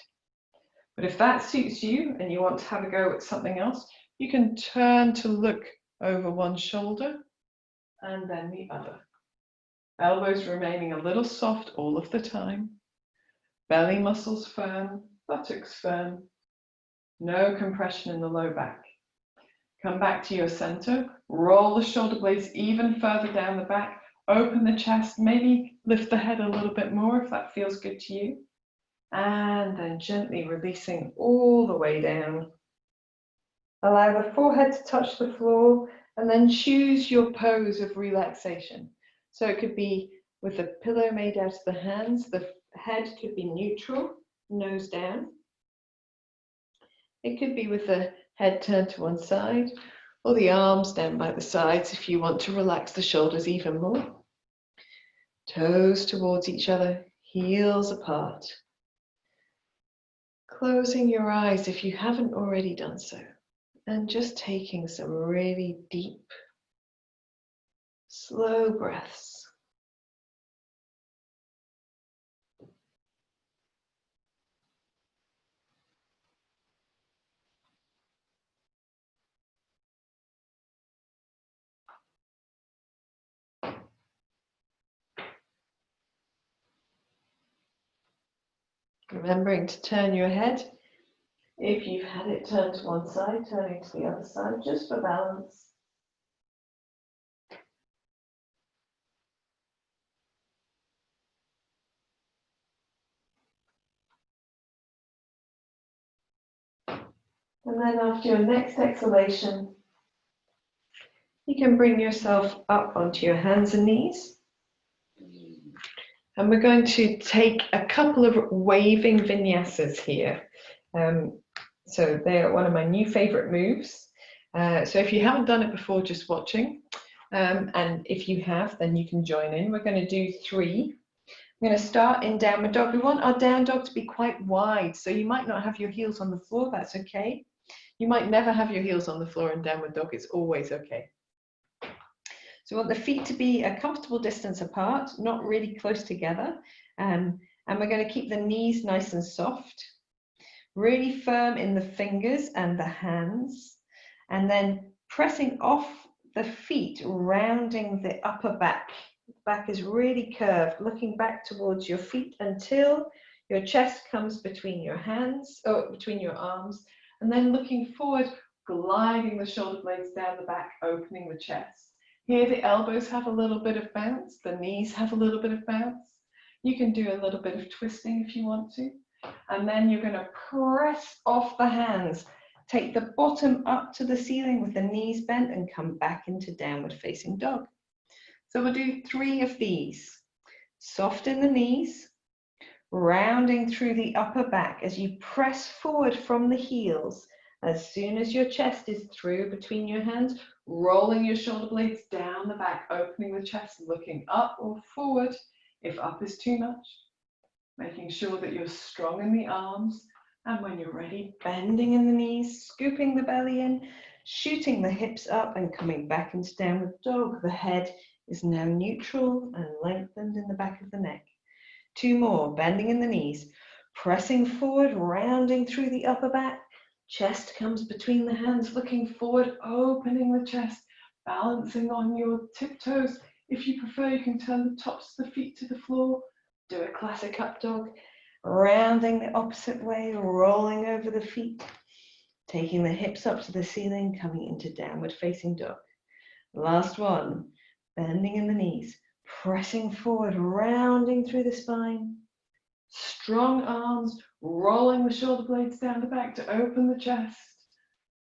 But if that suits you and you want to have a go at something else, you can turn to look over one shoulder and then the other. Elbows remaining a little soft all of the time. Belly muscles firm, buttocks firm. No compression in the low back. Come back to your center. Roll the shoulder blades even further down the back. Open the chest. Maybe lift the head a little bit more if that feels good to you. And then gently releasing all the way down. Allow the forehead to touch the floor and then choose your pose of relaxation. So it could be with a pillow made out of the hands. The head could be neutral, nose down. It could be with the head turned to one side, or the arms down by the sides if you want to relax the shoulders even more. Toes towards each other, heels apart. Closing your eyes if you haven't already done so, and just taking some really deep, slow breaths. Remembering to turn your head. If you've had it turned to one side, turning to the other side, just for balance. And then after your next exhalation, you can bring yourself up onto your hands and knees. And we're going to take a couple of waving vinyasas here. So they are one of my new favorite moves. So if you haven't done it before, just watching. And if you have, then you can join in. We're going to do 3. I'm going to start in downward dog. We want our down dog to be quite wide, so you might not have your heels on the floor, that's okay. You might never have your heels on the floor in downward dog, it's always okay. So we want the feet to be a comfortable distance apart, not really close together. And we're going to keep the knees nice and soft, really firm in the fingers and the hands, and then pressing off the feet, rounding the upper back. The back is really curved, looking back towards your feet until your chest comes between your hands, or between your arms, and then looking forward, gliding the shoulder blades down the back, opening the chest. Here the elbows have a little bit of bounce, the knees have a little bit of bounce. You can do a little bit of twisting if you want to. And then you're going to press off the hands. Take the bottom up to the ceiling with the knees bent and come back into downward facing dog. So we'll do 3 of these. Soft in the knees, rounding through the upper back as you press forward from the heels. As soon as your chest is through between your hands, rolling your shoulder blades down the back, opening the chest, looking up or forward if up is too much. Making sure that you're strong in the arms, and when you're ready, bending in the knees, scooping the belly in, shooting the hips up and coming back into downward dog. The head is now neutral and lengthened in the back of the neck. 2 more, bending in the knees, pressing forward, rounding through the upper back. Chest comes between the hands, looking forward, opening the chest, balancing on your tiptoes. If you prefer, you can turn the tops of the feet to the floor. Do a classic up dog, rounding the opposite way, rolling over the feet, taking the hips up to the ceiling, coming into downward facing dog. Last one, bending in the knees, pressing forward, rounding through the spine. Strong arms, rolling the shoulder blades down the back to open the chest.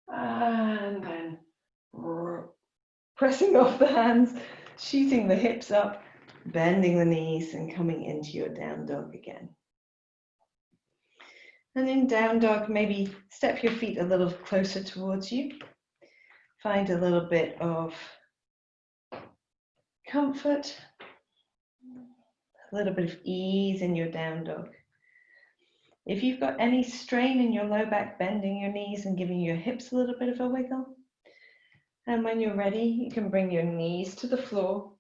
And then pressing off the hands, shooting the hips up, bending the knees and coming into your down dog again. And in down dog, maybe step your feet a little closer towards you. Find a little bit of comfort, a little bit of ease in your down dog. If you've got any strain in your low back, bending your knees and giving your hips a little bit of a wiggle. And when you're ready, you can bring your knees to the floor.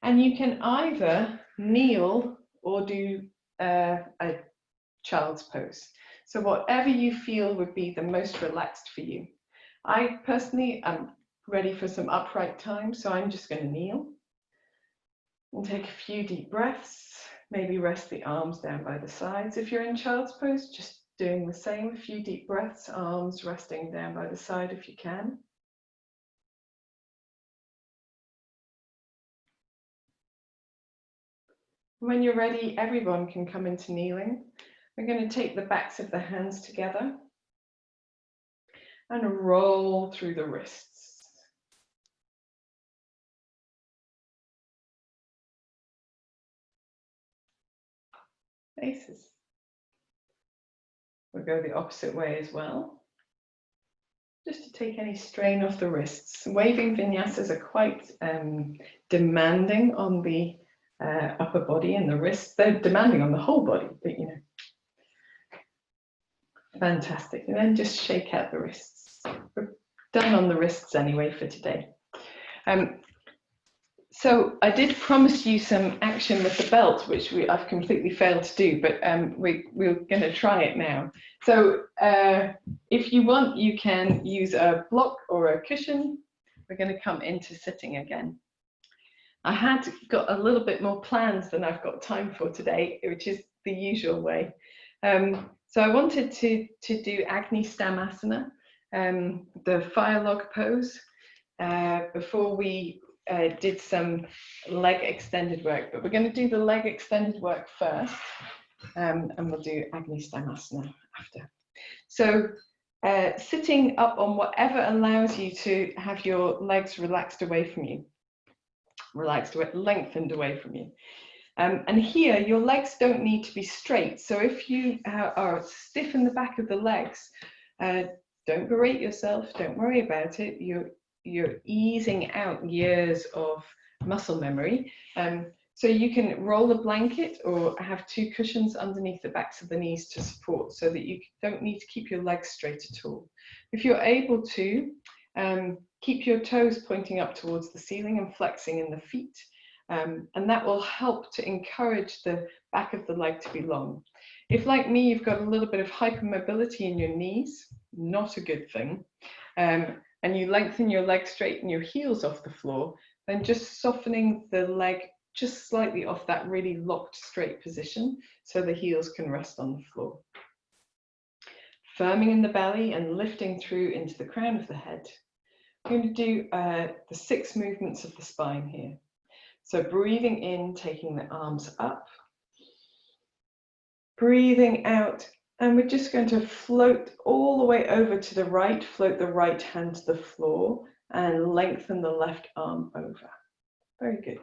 And you can either kneel or do a child's pose. So whatever you feel would be the most relaxed for you. I personally am ready for some upright time, so I'm just going to kneel and take a few deep breaths. Maybe rest the arms down by the sides. If you're in child's pose, just doing the same, a few deep breaths, arms resting down by the side if you can. When you're ready, everyone can come into kneeling. We're going to take the backs of the hands together and roll through the wrists. Faces. We'll go the opposite way as well, just to take any strain off the wrists. Waving vinyasas are quite demanding on the upper body and the wrists. They're demanding on the whole body, but you know. Fantastic. And then just shake out the wrists. We're done on the wrists anyway for today. So I did promise you some action with the belt, which I've completely failed to do, but we're going to try it now. So if you want, you can use a block or a cushion. We're going to come into sitting again. I had got a little bit more planned than I've got time for today, which is the usual way. So I wanted to do Agni Stamasana, the fire log pose, before we did some leg extended work, but we're going to do the leg extended work first, and we'll do Agni Stamasana after. So sitting up on whatever allows you to have your legs relaxed away from you, lengthened away from you. And here, your legs don't need to be straight. So if you are stiff in the back of the legs, don't berate yourself. Don't worry about it. You're easing out years of muscle memory. So you can roll a blanket or have 2 cushions underneath the backs of the knees to support, so that you don't need to keep your legs straight at all. If you're able to, keep your toes pointing up towards the ceiling and flexing in the feet. And that will help to encourage the back of the leg to be long. If, like me, you've got a little bit of hypermobility in your knees, not a good thing, and you lengthen your leg, straighten your heels off the floor, then just softening the leg just slightly off that really locked straight position so the heels can rest on the floor. Firming in the belly and lifting through into the crown of the head. I'm going to do the 6 movements of the spine here. So breathing in, taking the arms up. Breathing out, and we're just going to float all the way over to the right, float the right hand to the floor, and lengthen the left arm over. Very good.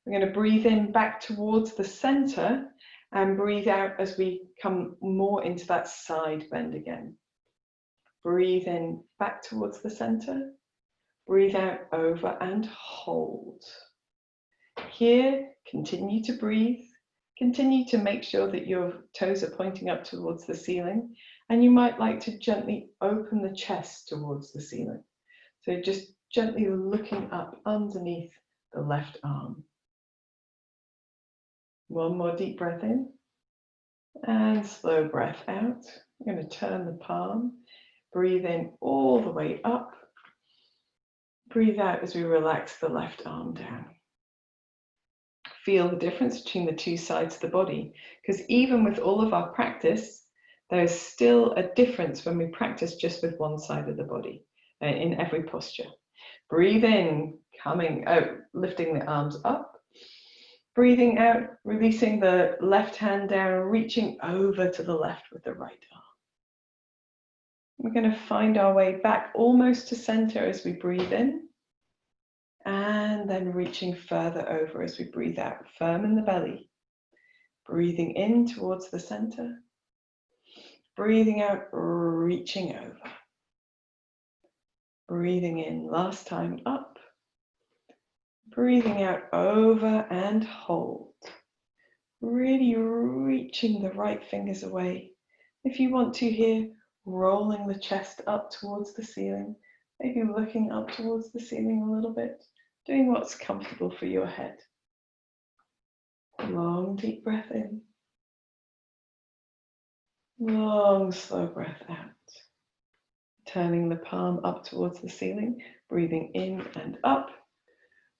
We're going to breathe in back towards the center, and breathe out as we come more into that side bend again. Breathe in back towards the center. Breathe out over and hold. Here, continue to breathe. Continue to make sure that your toes are pointing up towards the ceiling, and you might like to gently open the chest towards the ceiling. So just gently looking up underneath the left arm. One more deep breath in, and slow breath out. I'm going to turn the palm, breathe in all the way up. Breathe out as we relax the left arm down. Feel the difference between the 2 sides of the body, because even with all of our practice, there's still a difference when we practice just with one side of the body in every posture. Breathe in, coming out, lifting the arms up. Breathing out, releasing the left hand down, reaching over to the left with the right arm. We're going to find our way back almost to center as we breathe in, and then reaching further over as we breathe out, firm in the belly. Breathing in towards the center. Breathing out, reaching over. Breathing in, last time up. Breathing out, over and hold. Really reaching the right fingers away. If you want to here, rolling the chest up towards the ceiling, maybe looking up towards the ceiling a little bit, doing what's comfortable for your head. Long, deep breath in. Long, slow breath out. Turning the palm up towards the ceiling, breathing in and up,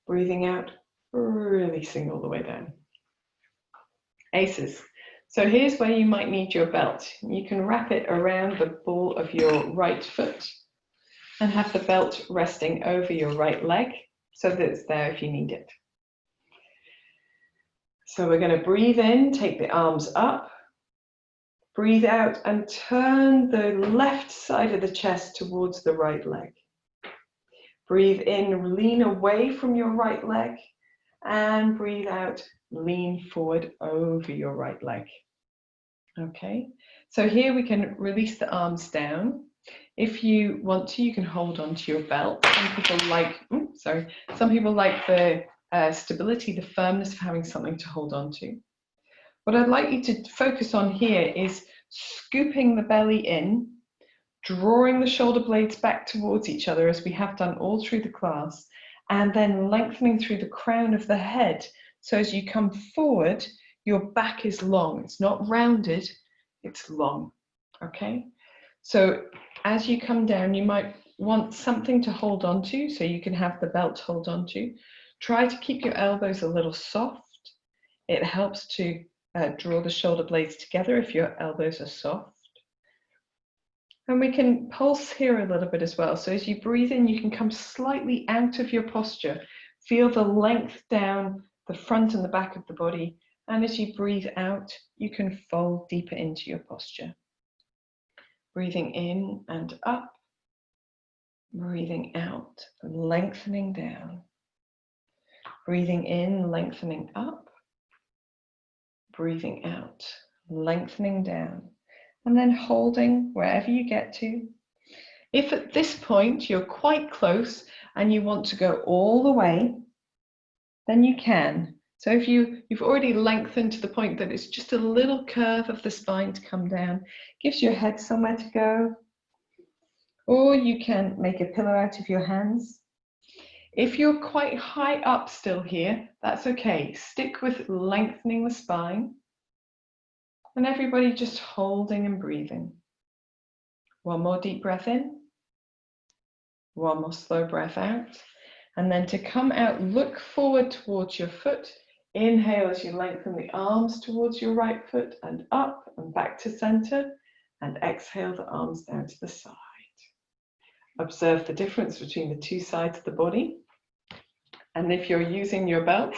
breathing out, releasing all the way down. Aces. So here's where you might need your belt. You can wrap it around the ball of your right foot and have the belt resting over your right leg so that it's there if you need it. So we're going to breathe in, take the arms up, breathe out and turn the left side of the chest towards the right leg. Breathe in, lean away from your right leg, and breathe out, lean forward over your right leg. Okay, so here we can release the arms down. If you want to, you can hold on to your belt. Some people like, the stability, the firmness of having something to hold on to. What I'd like you to focus on here is scooping the belly in, drawing the shoulder blades back towards each other as we have done all through the class, and then lengthening through the crown of the head. So as you come forward, your back is long. It's not rounded, it's long, okay? So as you come down, you might want something to hold on to, so you can have the belt to hold on to. Try to keep your elbows a little soft. It helps to draw the shoulder blades together if your elbows are soft. And we can pulse here a little bit as well. So as you breathe in, you can come slightly out of your posture. Feel the length down the front and the back of the body. And as you breathe out, you can fold deeper into your posture. Breathing in and up. Breathing out, lengthening down. Breathing in, lengthening up. Breathing out, lengthening down. And then holding wherever you get to. If at this point you're quite close and you want to go all the way, then you can. So if you've already lengthened to the point that it's just a little curve of the spine to come down, gives your head somewhere to go. Or you can make a pillow out of your hands. If you're quite high up still here, that's okay. Stick with lengthening the spine. And everybody just holding and breathing. One more deep breath in. One more slow breath out. And then to come out, look forward towards your foot. Inhale as you lengthen the arms towards your right foot and up and back to center. And exhale the arms down to the side. Observe the difference between the two sides of the body. And if you're using your belt,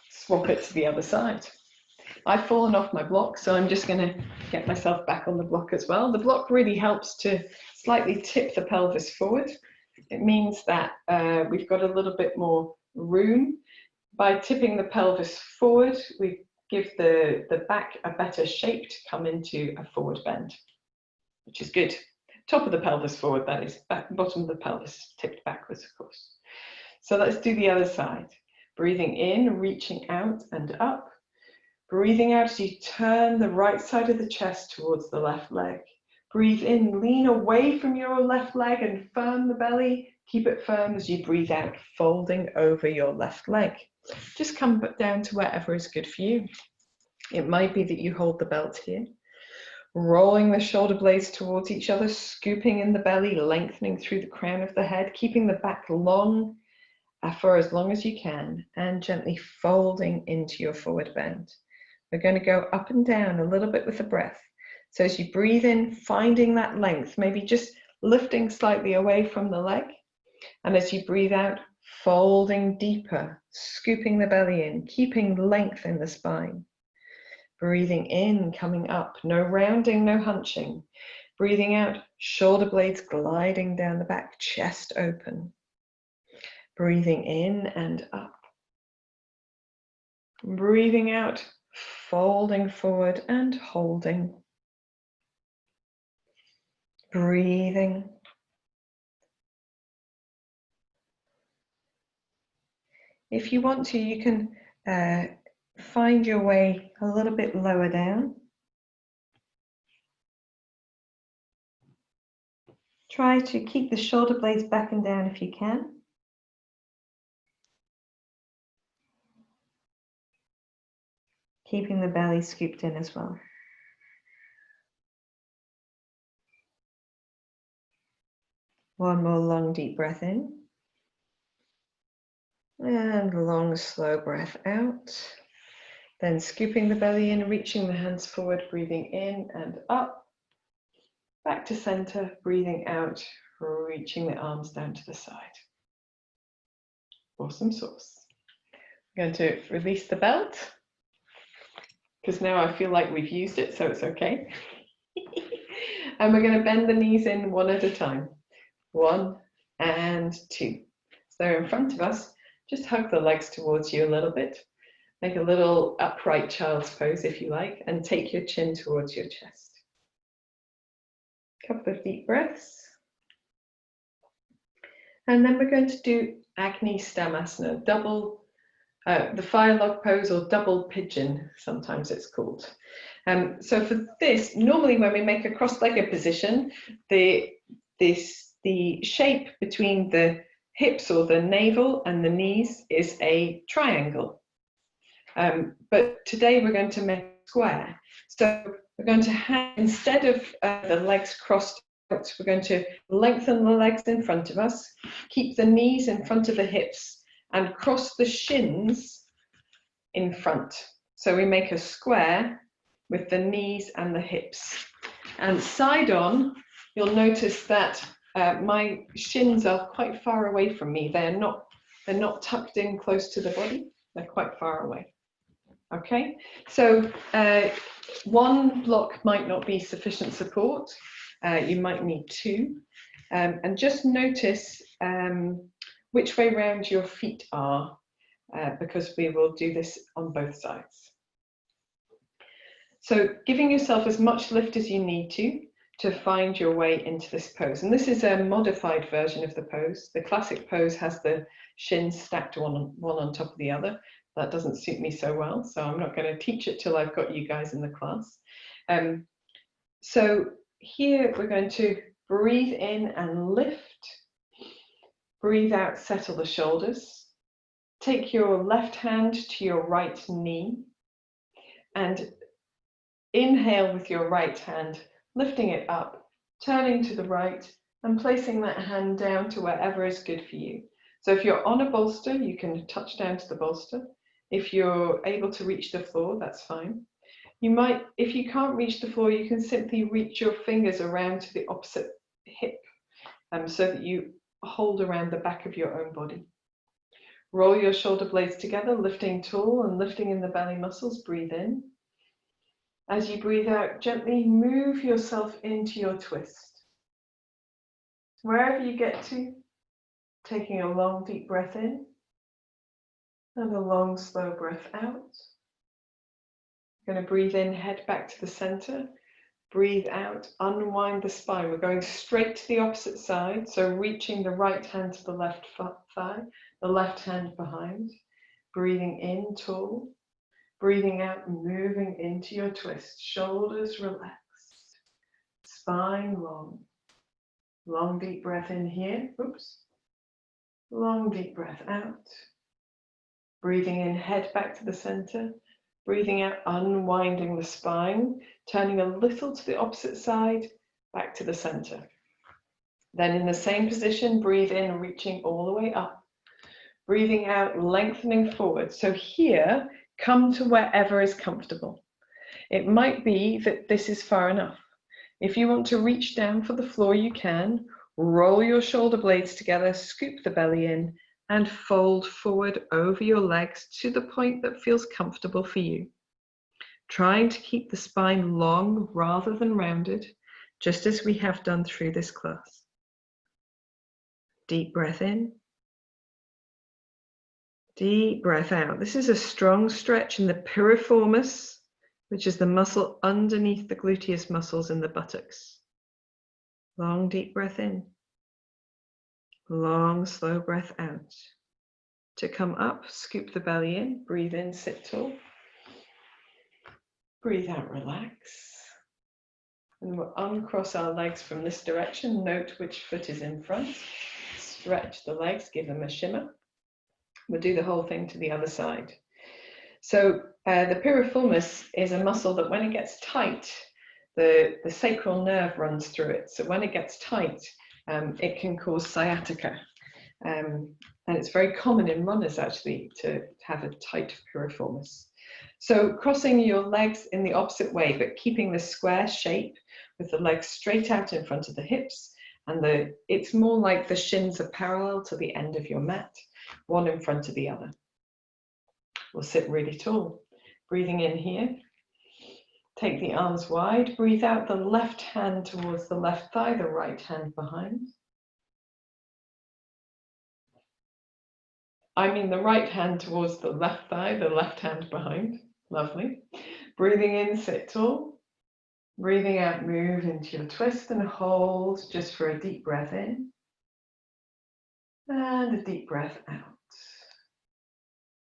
swap it to the other side. I've fallen off my block, so I'm just going to get myself back on the block as well. The block really helps to slightly tip the pelvis forward. It means that we've got a little bit more room. By tipping the pelvis forward, we give the back a better shape to come into a forward bend, which is good. Top of the pelvis forward, that is. Bottom of the pelvis tipped backwards, of course. So let's do the other side. Breathing in, reaching out and up. Breathing out as you turn the right side of the chest towards the left leg. Breathe in, lean away from your left leg and firm the belly. Keep it firm as you breathe out, folding over your left leg. Just come down to wherever is good for you. It might be that you hold the belt here. Rolling the shoulder blades towards each other, scooping in the belly, lengthening through the crown of the head, keeping the back long for as long as you can, and gently folding into your forward bend. We're going to go up and down a little bit with the breath. So as you breathe in, finding that length, maybe just lifting slightly away from the leg. And as you breathe out, folding deeper, scooping the belly in, keeping length in the spine. Breathing in, coming up, no rounding, no hunching. Breathing out, shoulder blades gliding down the back, chest open. Breathing in and up. Breathing out, folding forward and holding. Breathing. If you want to, you can find your way a little bit lower down. Try to keep the shoulder blades back and down if you can. Keeping the belly scooped in as well. One more long deep breath in. And long slow breath out. Then scooping the belly in, reaching the hands forward, breathing in and up. Back to center, breathing out, reaching the arms down to the side. Awesome sauce. I'm going to release the belt, because now I feel like we've used it, so it's okay. And we're going to bend the knees in one at a time. 1 and 2. So they're in front of us. Just hug the legs towards you a little bit. Make a little upright child's pose if you like, and take your chin towards your chest. Couple of deep breaths. And then we're going to do Agni Stamasana, double, the fire log pose, or double pigeon, sometimes it's called. So for this, normally when we make a cross-legged position, the shape between the hips or the navel and the knees is a triangle. But today we're going to make a square. So we're going to have, instead of the legs crossed out, we're going to lengthen the legs in front of us, keep the knees in front of the hips, and cross the shins in front. So we make a square with the knees and the hips. And side on, you'll notice that my shins are quite far away from me. They're not tucked in close to the body. They're quite far away. Okay, so one block might not be sufficient support. You might need two. And just notice which way round your feet are, because we will do this on both sides. So giving yourself as much lift as you need to find your way into this pose. And this is a modified version of the pose. The classic pose has the shins stacked one on top of the other. That doesn't suit me so well, so I'm not going to teach it till I've got you guys in the class. So here we're going to breathe in and lift. Breathe out, settle the shoulders. Take your left hand to your right knee and inhale with your right hand, lifting it up, turning to the right and placing that hand down to wherever is good for you. So if you're on a bolster, you can touch down to the bolster. If you're able to reach the floor, that's fine. You might, if you can't reach the floor, you can simply reach your fingers around to the opposite hip, so that you hold around the back of your own body. Roll your shoulder blades together, lifting tall and lifting in the belly muscles. Breathe in. As you breathe out, gently move yourself into your twist. Wherever you get to, taking a long, deep breath in and a long, slow breath out. You're going to breathe in, head back to the center. Breathe out, unwind the spine. We're going straight to the opposite side, so reaching the right hand to the left thigh, the left hand behind. Breathing in, tall. Breathing out, moving into your twist. Shoulders relaxed. Spine long. Long, deep breath in here. Oops. Long, deep breath out. Breathing in, head back to the center. Breathing out, unwinding the spine, turning a little to the opposite side, back to the center. Then in the same position, breathe in, reaching all the way up. Breathing out, lengthening forward. So here, come to wherever is comfortable. It might be that this is far enough. If you want to reach down for the floor, you can. Roll your shoulder blades together, scoop the belly in, and fold forward over your legs to the point that feels comfortable for you. Trying to keep the spine long rather than rounded, just as we have done through this class. Deep breath in. Deep breath out. This is a strong stretch in the piriformis, which is the muscle underneath the gluteus muscles in the buttocks. Long, deep breath in. Long, slow breath out. To come up, scoop the belly in, breathe in, sit tall. Breathe out, relax. And we'll uncross our legs from this direction. Note which foot is in front. Stretch the legs, give them a shimmer. We'll do the whole thing to the other side. So the piriformis is a muscle that when it gets tight, the sacral nerve runs through it. So when it gets tight, it can cause sciatica. And it's very common in runners actually to have a tight piriformis. So crossing your legs in the opposite way, but keeping the square shape with the legs straight out in front of the hips, and it's more like the shins are parallel to the end of your mat, one in front of the other. We'll sit really tall. Breathing in here. Take the arms wide. Breathe out, the left hand towards the left thigh, the right hand behind. I mean the right hand towards the left thigh, the left hand behind. Lovely. Breathing in, sit tall. Breathing out, move into your twist and hold just for a deep breath in. And a deep breath out.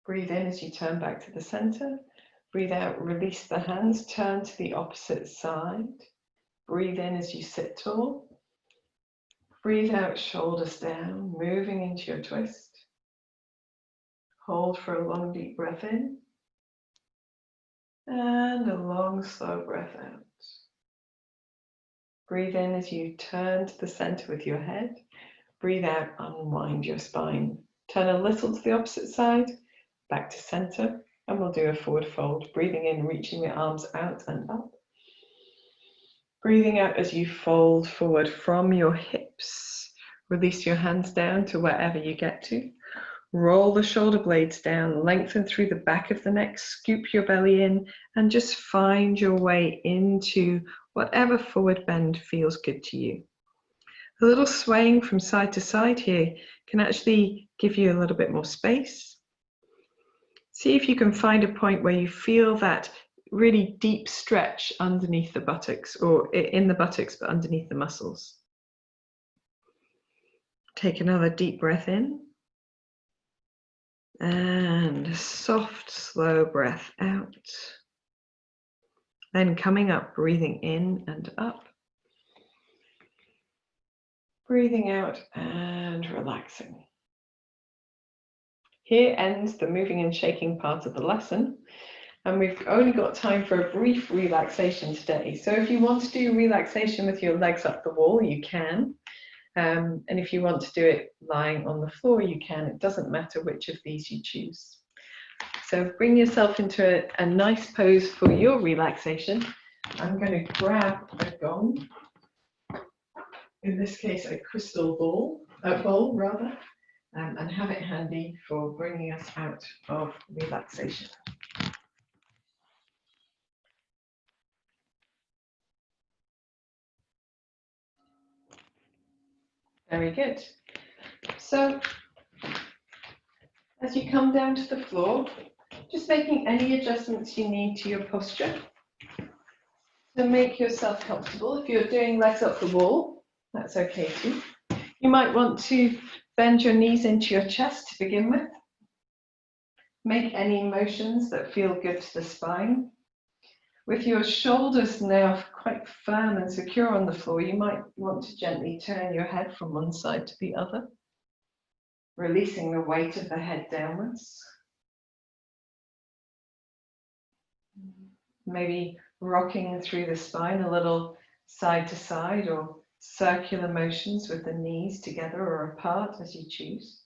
Breathe in as you turn back to the center. Breathe out, release the hands, turn to the opposite side. Breathe in as you sit tall. Breathe out, shoulders down, moving into your twist. Hold for a long, deep breath in. And a long, slow breath out. Breathe in as you turn to the center with your head. Breathe out, unwind your spine. Turn a little to the opposite side, back to center, and we'll do a forward fold. Breathing in, reaching the arms out and up. Breathing out as you fold forward from your hips. Release your hands down to wherever you get to. Roll the shoulder blades down, lengthen through the back of the neck, scoop your belly in, and just find your way into whatever forward bend feels good to you. A little swaying from side to side here can actually give you a little bit more space. See if you can find a point where you feel that really deep stretch underneath the buttocks, or in the buttocks, but underneath the muscles. Take another deep breath in. And a soft, slow breath out. Then coming up, breathing in and up. Breathing out and relaxing. Here ends the moving and shaking part of the lesson. And we've only got time for a brief relaxation today. So if you want to do relaxation with your legs up the wall, you can. And if you want to do it lying on the floor, you can. It doesn't matter which of these you choose. So bring yourself into a nice pose for your relaxation. I'm going to grab a gong, in this case a crystal bowl rather, and have it handy for bringing us out of relaxation. Very good. So as you come down to the floor, just making any adjustments you need to your posture to make yourself comfortable. If you're doing legs up the wall, that's okay too. You might want to bend your knees into your chest to begin with. Make any motions that feel good to the spine. With your shoulders now quite firm and secure on the floor, you might want to gently turn your head from one side to the other, releasing the weight of the head downwards. Maybe rocking through the spine a little side to side, or circular motions with the knees together or apart as you choose.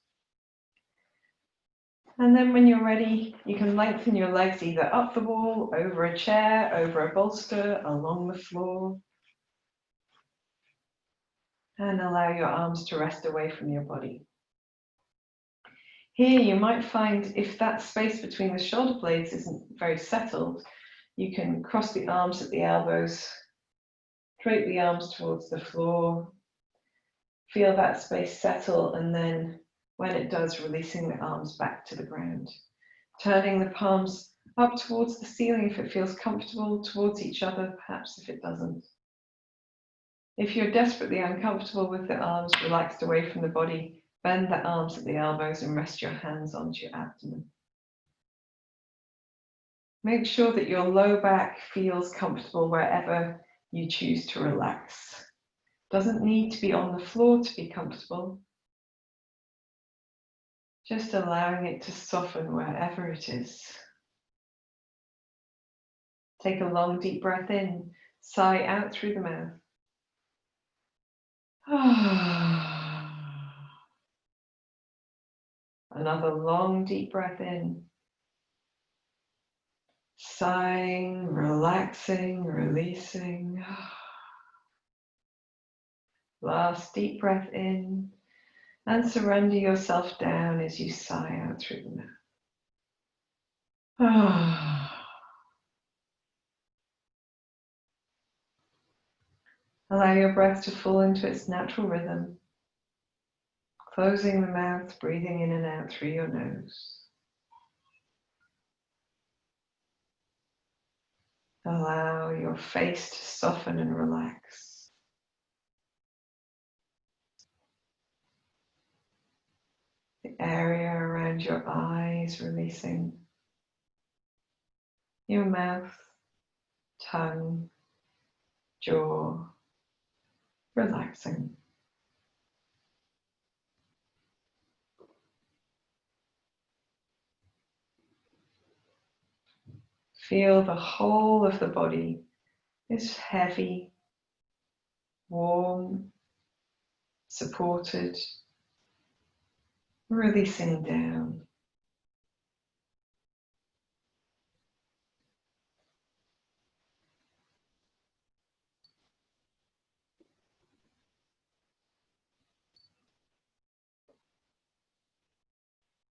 And then when you're ready, you can lengthen your legs either up the wall, over a chair, over a bolster, along the floor. And allow your arms to rest away from your body. Here you might find if that space between the shoulder blades isn't very settled, you can cross the arms at the elbows, drape the arms towards the floor, feel that space settle, and then when it does, releasing the arms back to the ground. Turning the palms up towards the ceiling if it feels comfortable, towards each other perhaps if it doesn't. If you're desperately uncomfortable with the arms relaxed away from the body, bend the arms at the elbows and rest your hands onto your abdomen. Make sure that your low back feels comfortable wherever you choose to relax. Doesn't need to be on the floor to be comfortable. Just allowing it to soften wherever it is. Take a long deep breath in, sigh out through the mouth. Another long deep breath in. Sighing, relaxing, releasing. Last deep breath in, and surrender yourself down as you sigh out through the mouth. Allow your breath to fall into its natural rhythm, closing the mouth, breathing in and out through your nose. Allow your face to soften and relax. The area around your eyes releasing. Your mouth, tongue, jaw, relaxing. Feel the whole of the body is heavy, warm, supported, releasing down.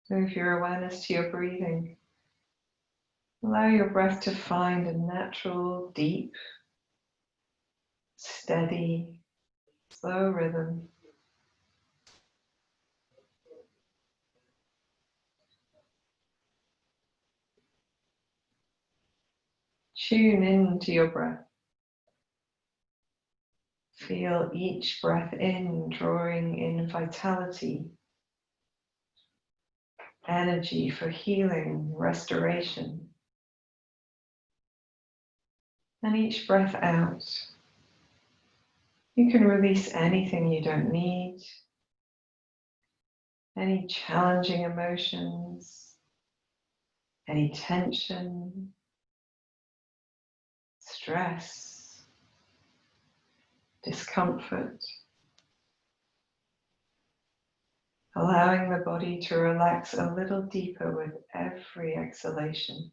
Move your awareness to your breathing. Allow your breath to find a natural, deep, steady, slow rhythm. Tune into your breath. Feel each breath in, drawing in vitality, energy for healing, restoration. And each breath out, you can release anything you don't need, any challenging emotions, any tension, stress, discomfort. Allowing the body to relax a little deeper with every exhalation.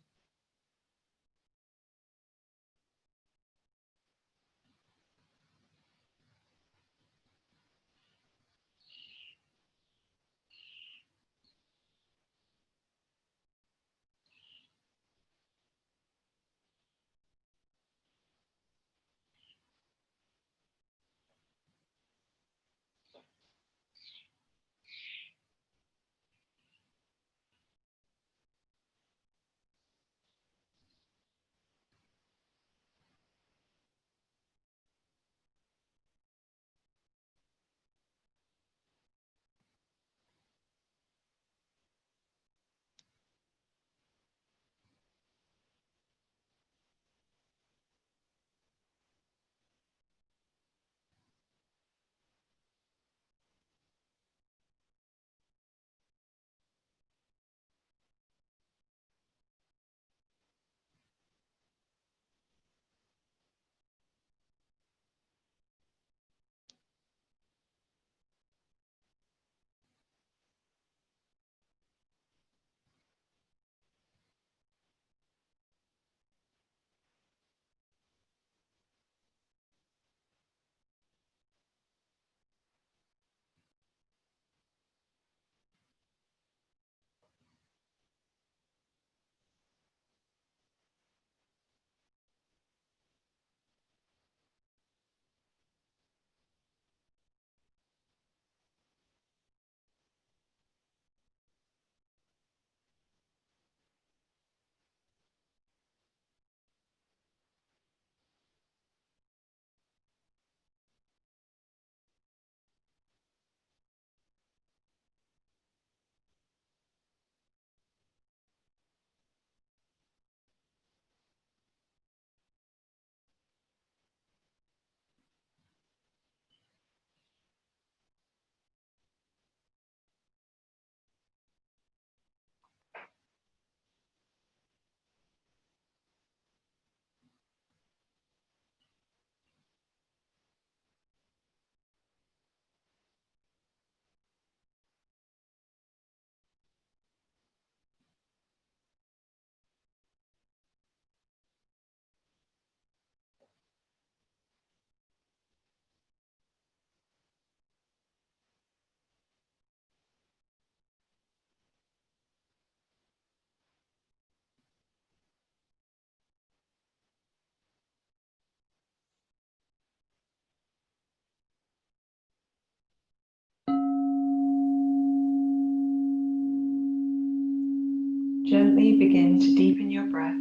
Gently begin to deepen your breath.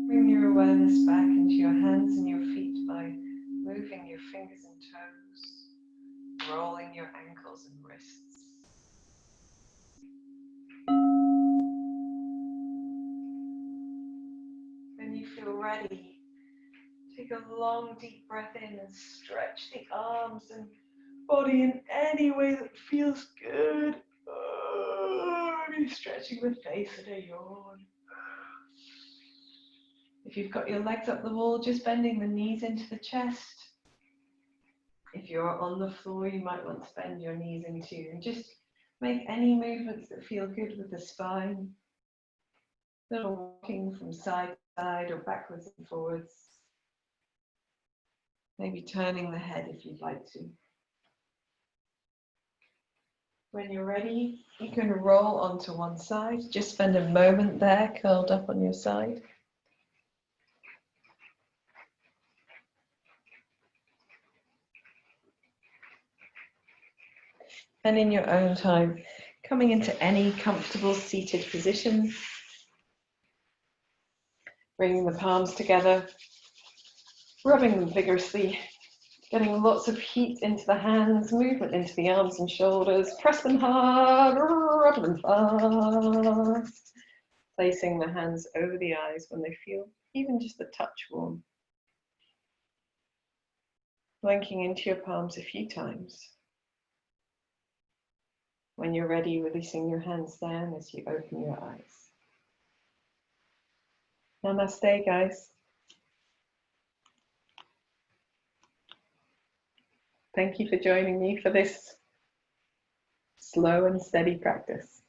Bring your awareness back into your hands and your feet by moving your fingers and toes, rolling your ankles and wrists. When you feel ready, take a long deep breath in and stretch the arms and body in any way that feels good. Maybe stretching the face at a yawn. If you've got your legs up the wall, just bending the knees into the chest. If you're on the floor, you might want to bend your knees into and just make any movements that feel good with the spine. Little walking from side to side or backwards and forwards. Maybe turning the head if you'd like to. When you're ready, you can roll onto one side. Just spend a moment there, curled up on your side. And in your own time, coming into any comfortable seated position, bringing the palms together, rubbing them vigorously, getting lots of heat into the hands, movement into the arms and shoulders, press them hard, rub them fast, placing the hands over the eyes when they feel even just a touch warm. Blinking into your palms a few times. When you're ready, releasing your hands down as you open your eyes. Namaste, guys. Thank you for joining me for this slow and steady practice.